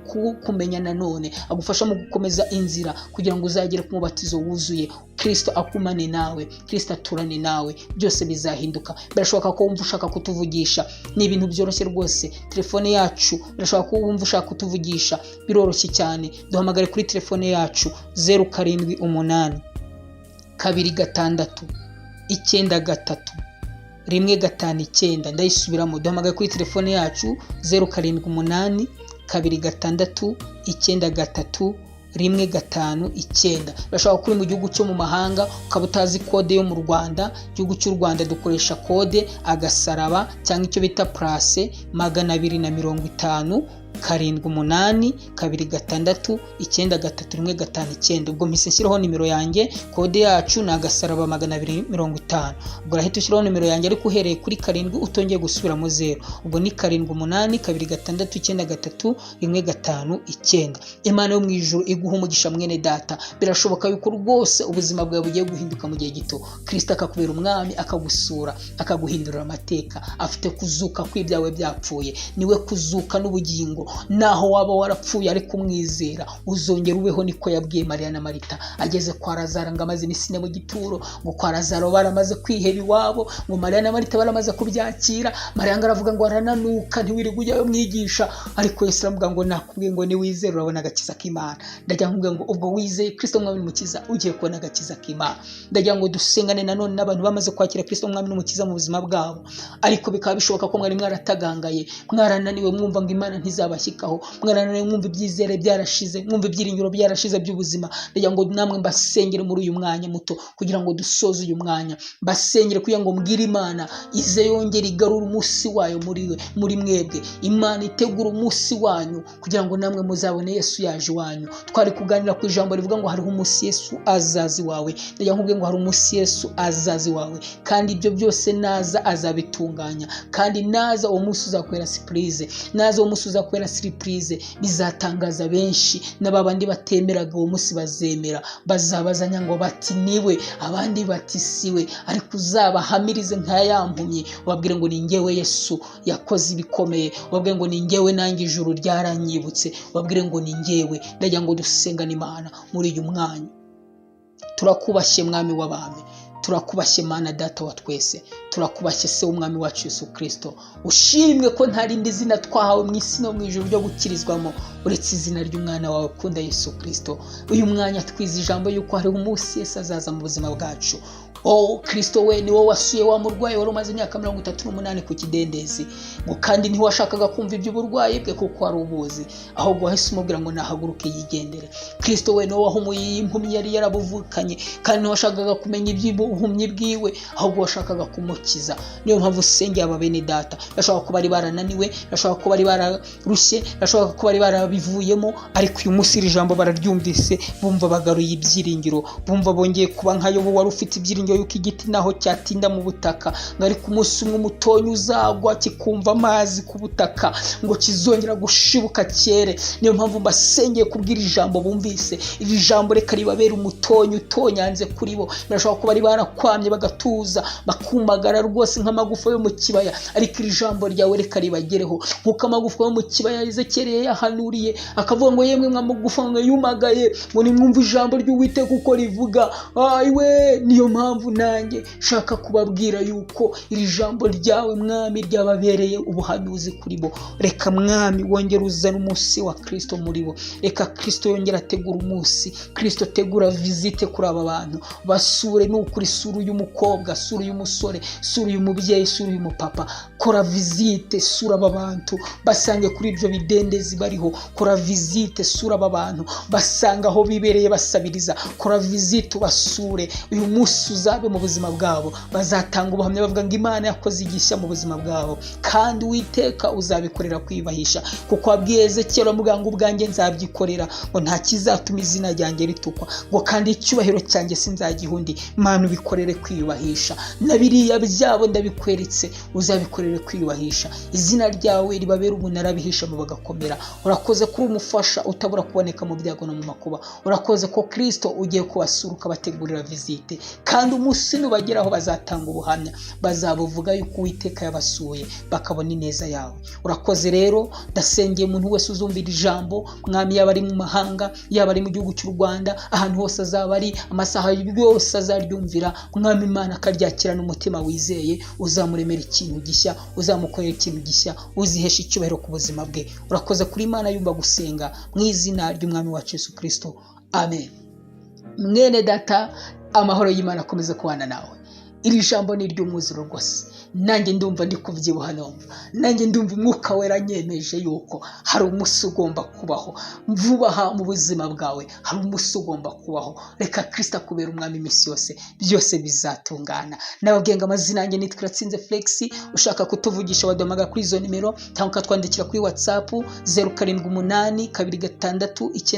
Speaker 1: kumenya nanone, agufasha mu gukomeza inzira, kugira ngo uzagere ku mubatizo wuzuye. Kristo akumane nawe, Kristo aturane nawe, byose bizahinduka. Birashoboka ko wumva ushaka kutuvugisha, ni ibintu byoroshye rwose. Telefone yacu birashoboka ko wumva ushaka kutuvugisha, biroroshye cyane. Duhamagare kuri telefone yacu 078 26 93 159. Ndayisubiramo, duhamagaye kuri telefone yacu 078 26 93 159. Bashobora kuri mu gihugu cyo mu mahanga ukaba utazi kode yo mu Rwanda. Igihugu cy'u Rwanda dukoresha kode agasaraba cyangwa icyo bita place 250 78 26 93 159. Ubwo mpise nshyiraho nimero yanjye, kode yacu ni agasaraba 250. ubwo urahita ushyiraho nimero yanjye ariko uhereye kuri 7 utongeye gusubiramo 0. ubwo ni 78 26 159. Imana yo mu ijuru iguha umugisha mwene data. Birashoboka yuko rwose ubuzima bwawe bugiye guhinduka mu gihe gito. Kristo akakubera umwami, akagusura, akaguhindurira amateka. Afite kuzuka kw'ibyawe byapfuye, niwe kuzuka n'ubugingo. Naho waba warapfuye ariko umwizera uzongera ubeho, niko yabwiye Mariya na Marita ageze kwa Lazaro ngo amaze iminsi mu gituro. ngo kwa Lazaro baramaze kwiheba iwabo, ngo Mariya na Marita baramaze kubyakira. Mariya aravuga ngo arananuka, ntiwirirwe ujyayo mwigisha. Ariko Yesu aravuga ngo nakubwiye ngo niwizera urabona agakiza k'Imana. Ndagira nkubwira ngo ubwo wizeye Kristo umwami n'umukiza ugiye kubona agakiza k'Imana. Ndagira ngo dusengane nanone n'abantu bamaze kwakira Kristo umwami n'umukiza mu buzima bwabo, ariko bikaba bishoboka ko mwari mwaratagangaye, mwarananiwe, mwumva ngo Imana ntizabashyikaho, mwarananiwe, mwumva ibyizere byarashize, mwumva ibyiringiro byarashize by'ubuzima. Ndagira ngo namwe mbasengere muri uyu mwanya muto kugira ngo dusoze uyu mwanya. Mbasengere kugira ngo mbwire Imana ize yongere igarura umunsi wayo muri mwebwe. Imana itegura umunsi wanyu kugira ngo namwe muzabone Yesu yaje wanyu. Twari kuganira ku ijambo rivuga ngo hariho umunsi Yesu azazi wawe. Ndagira nkubwire ngo hari umunsi Yesu azazi wawe, kandi ibyo byose naza azabitunganya. Kandi naza uwo munsi uzakwera surprise, naza uwo munsi uzakwera surprise bizatangaza benshi. N'abandi batemeraga uwo munsi bazemera, bazabazanya ngo bati niwe, abandi bati siwe, ariko uzabahamirize nkayampumye, wabwire ngo ni njyewe Yesu yakoze ibikomeye, wabwire ngo ni njyewe nanjye ijuru ryaranyibutse, wabwire ngo ni njyewe. Ndagira ngo dusengane Imana muri uyu mwanya. Turakubashye mwami w'abami, turakubashye Mana data wa twese, turakubashye se umwami wacu Yesu Kristo. Ushimwe ko nta rindi zina twahawe mu isi no mu ijuru ryo gukirizwamo uretse izina ry'umwana wawe ukunda Yesu Kristo. Uyu mwanya twize ijambo yuko hari umunsi Yesu azaza mu buzima bwacu. Kristo we ni wowe wasuye wa murwayi wari umaze imyaka 38 ku kidendezi, ngo kandi ntiwashakaga kumva iby'uburwayi bwe kuko wari ubuzi, ahubwo wahise umubwira ngo nahaguruke yigendere. Kristo we ni wowe wahumuye impumyi yari yarabuvukanye, kandi ntiwashakaga kumenya iby'ubuhumyi bwiwe, ahubwo washakaga kumukiza. Niyo mpamvu usengera aba bene data. Bashobora kuba bari barananiwe, bashobora kuba bari bararushye, bashobora kuba bari barabivuyemo, ariko uyu munsi iri jambo bararyumvise, bumva bagaruye ibyiringiro, bumva bongeye kuba nka Yobu wari ufite ibyiringiro yuko igiti naho cyatinda mu butaka, ngari ku munsi umwe umutonyi uzagwa kikumva amazi ku butaka ngo kizongera gushibuka cyere. Niyo mpamvu mbasengeye kubwira ijambo bumvise. Iri jambo reka ribabera umutonyi utonyanze kuri bo. Birashobora kuba bari barakwamye bagatuza, bakumagara rwose nk'amagufa yo mu kibaya, ariko iri jambo ryawe reka ribagereho nk'uko amagufa yo mu kibaya Ezekiyeli yahanuriye akavuga ngo yemwe mwamagufa mwe yumagaye, ngo nimwumve ijambo ry'Uwiteka uko rivuga. Ayiwe, niyo mpamvu nanjye shaka kubabwira yuko iri jambo ryawe mwami ryababereye ubuhanuzi kuri bo. Reka mwami wongera uzana umunsi wa Kristo muri bo. Reka Kristo yongera ategura umunsi. Kristo tegura visite kuri aba bantu, basure n'ukuri, sura uyu mukobwa, sura uyu musore, sura uyu mubyeyi, sura uyu mupapa. Kora visite, sura aba bantu basange kuri ibyo bidendezi bariho. Kora visite, sura aba bantu basanga aho bibereye basabiriza. Kora visite basure. Uyu munsi uzabe mu buzima bwabo, bazatanga ubuhamya bavuga ngo Imana yakoze igishya mu buzima bwabo, kandi Uwiteka uzabikorera kwibahisha, kuko wabwiye Ezekiyeli avuga ngo ubwanjye nzabyikorera, ngo nta kizatuma izina ryanjye ritukwa, ngo kandi icyubahiro cyanjye sinzagihundi. Mana ubikorere kwiyubahisha, na biriya byabo ndabikweretse, uzabikorere kwiyubahisha. Izina ryawe ribabera umunara bihisha mu bagakomera. Urakoze kuri umufasha utabura kuboneka mu byago no mu makuba. Urakoze ko Kristo ugiye kubasura ukabategurira visite, kandi munsi nubageraho bazatanga ubuhamya, bazabuvuga yuko Uwiteka yabasuye bakabona ineza yawe. Urakoze rero, ndasengeye umuntu wese uzumvira ijambo mwami, yaba ari mu mahanga, yaba ari mu gihugu cy'u Rwanda, ahantu hose azaba ari, amasaha yose azaryumvira mwami Imana akaryakirana umutima wizeye, uzamuremera ikintu gishya, uzamukorera ikintu gishya, uzihesha icyubahiro ku buzima bwe. Urakoze kuri Imana yumva gusenga mu izina ry'umwami wacu Yesu Kristo, amen. Mwene data, amahoro y'Imana akomeze kubana nawe. Iri jambo ni iry'umwuzuro rwose, nanjye ndumva ndi kuvyibuha numva, nanjye ndumva umwuka wera nyemeje yuko hari umunsi ugomba kubaho vubaha mu buzima bwawe, hari umunsi ugomba kubaho. Reka Kristo akubera umwami iminsi yose, byose bizatungana. Nababwenga amazina yanjye nitwa Iratsinze Felix. Ushaka kutuvugisha waduhamagara kuri izo nimero cyangwa ukatwandikira kuri WhatsApp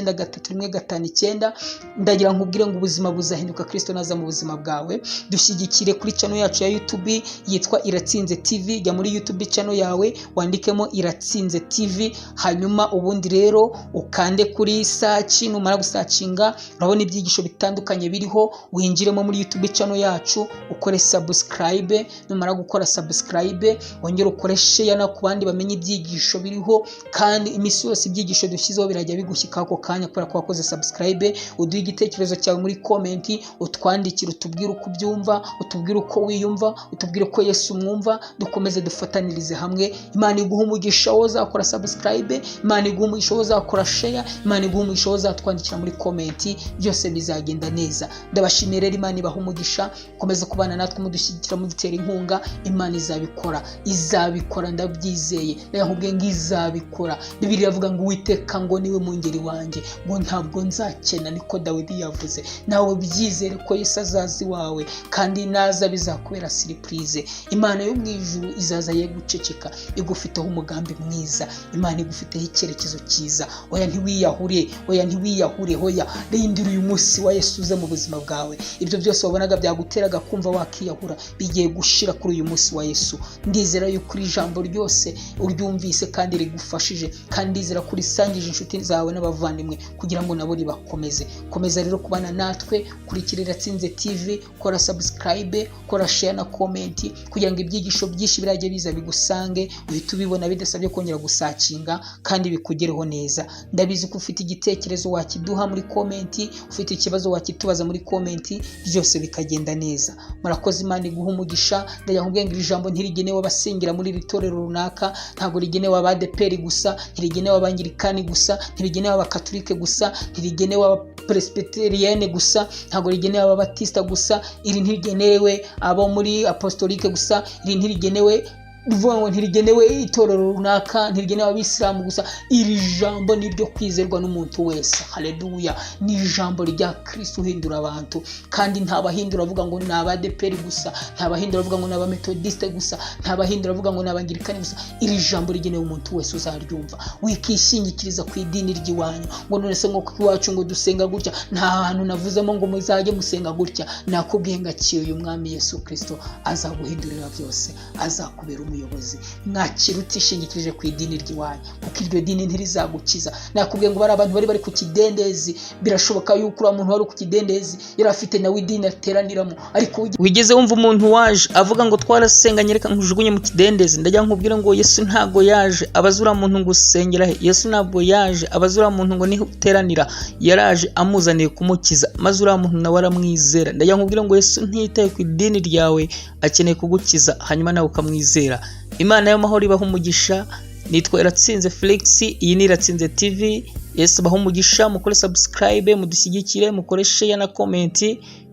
Speaker 1: 0788963159. Ndagira nkubwire ngo ubuzima buzahinduka Kristo naza mu buzima bwawe. Dushyigikire kuri channel yacu ya YouTube yitwa Iratsinze TV. Jya muri YouTube channel yawe wandikemo Iratsinze TV, hanyuma ubundi rero ukande kuri search. Numara gusacinga urabona ibyigisho bitandukanye biriho, winjiremo muri YouTube channel yacu ukore subscribe. Numara gukora subscribe wongere ukore share na kubandi bamenye ibyigisho biriho, kandi imisi yose ibyigisho dushyizeho birajya bigushyika ako kanya kubera ko wakoze subscribe. Uduhe igitekerezo cyawe muri comment, utwandikire utubwire uko ubyumva, utubwire uko wiyumva, utubwire ko Yesu mwumva. Dukomeze dufatanirize hamwe. Imana iguha umugisha wozakora subscribe, Imana iguha umugisha wozakora share, Imana iguha umugisha wozatwandikira muri comment. Byose bizagenda neza. Ndabashimira rero, Imana ibaha umugisha. Komeza kubana natwe mudushyigikira, mudutera inkunga. Imana izabikora ndabyizeye. Ndakubwiye ngo izabikora. Bibiliya iravuga ngo Uwiteka ngo niwe mungeri wanjye, ngo ntabwo nzakena, niko Dawidi yavuze. Nawe byizere ko Yesu azazi wawe, kandi naza bizakubera surprise. Imana yo mu ijuru izaza ye guceceka, igufiteho umugambi mwiza. Imana igufiteho icyerekezo cyiza. Oya ntiwiyahure, hoya rindira uyu munsi wa Yesu uze mu buzima bwawe. Ibyo byose wabonaga byaguteraga kumva wakiyahura bigiye gushira kuri uyu munsi wa Yesu. Ndizera yuko iri jambo ryose uryumvise kandi rigufashije, kandi ndizera kuri sangije inshuti zawe n'abavandimwe kugira ngo nabo ribakomeze. Komeza rero kubana natwe kuri Iratsinze TV, kora subscribe, kora share na comment kugira ngo ibyigisho byinshi birajye biza bigusange, uhite ubibona bidasabye kongera gusacinga, kandi bikugereho neza. Ndabizi ko ufite igitekerezo wakiduha muri comment, ufite ikibazo wakitubaza muri comment, byose bikagenda neza. Murakoze, Imana iguha umugisha. Ndayakubwiye ngo iri jambo ntirigenewe abasengera muri iri torero runaka, ntabwo rigenewe abadeperi gusa, ntirigenewe abangirikani gusa, ntirigenewe abakatolike gusa, ntirigenewe abapresbyterienne gusa, ntabwo rigenewe ababatista gusa, iri ntirigenewe abo muri apostolike gusa, iri ntirigenewe ntirigenewe itorero runaka, ntirigenewe abisilamu gusa. Iri jambo ni ryo kwizerwa n'umuntu wese. Haleluya! Ni ijambo rya Kristo uhindura abantu, kandi ntabahindura avuga ngo ni abadeperi gusa, ntabahindura avuga ngo ni abametodiste gusa, ntabahindura avuga ngo ni abangirikani gusa. Iri jambo rigenewe umuntu wese uzaryumva. Wikishingikiriza ku idini ry'iwanyu ngo none se ngo kwiwacu ngo dusenga gutya, nta hantu navuzemo ngo muzajye musenga gutya. Nakubwiye ngo akira uyu mwami Yesu Kristo, azaguhindurira byose, azakubera umuyobozi. Mwakira utishingikirije ku idini ry'iwanyu, kuko iryo dini ntirizagukiza. Nakubwiye ngo bari abantu bari ku kidendezi, birashoboka yuko uri umuntu wari ku kidendezi yari afite nawe idini ateraniramo, ariko wigeze wumva umuntu waje avuga ngo twarasenganye reka nkujugunye mu kidendezi? Ndajya nkubwira ngo Yesu ntago yaje abazura muntu ngo usengera he. Yesu ntabwo yaje abazura muntu ngo ni uteranira, yaraje amuzaniye kumukiza, maze uriya muntu nawe aramwizera. Ndajya nkubwira ngo Yesu ntiyitaye ku idini ryawe, akeneye kugukiza hanyuma nawe ukamwizera. Imana y'amahoro ibaha umugisha. Nitwa Iratsinze Felix, iyi ni Iratsinze TV. Yesu baha umugisha, mukore subscribe, mudushyigikire, mukore share na comment.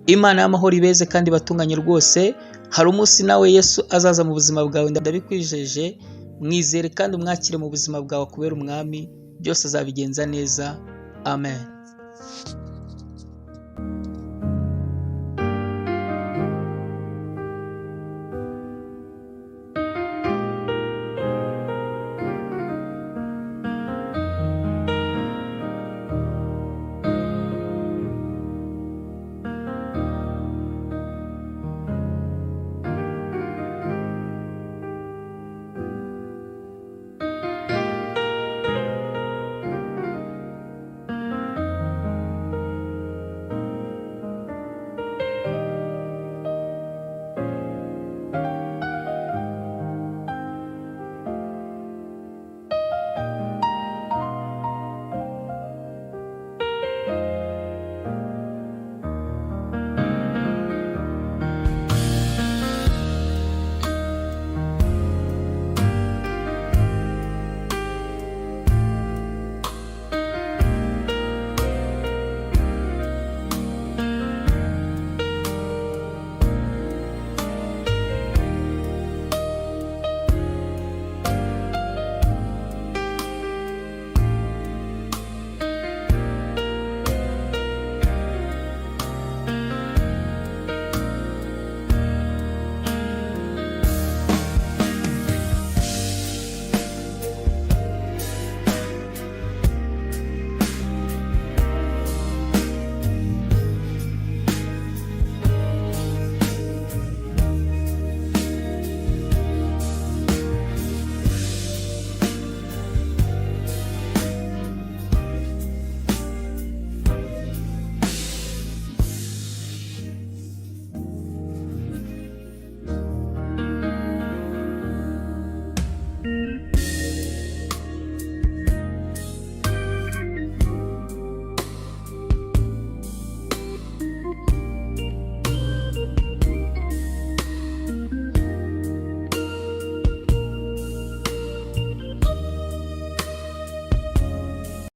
Speaker 1: Imana y'amahoro ibeze kandi batunganye rwose. Hari umunsi nawe Yesu azaza mu buzima bwawe, ndabikwijeje. Mwizere kandi umwakire mu buzima bwawe kubera umwami, byose azabigenza neza. Amen.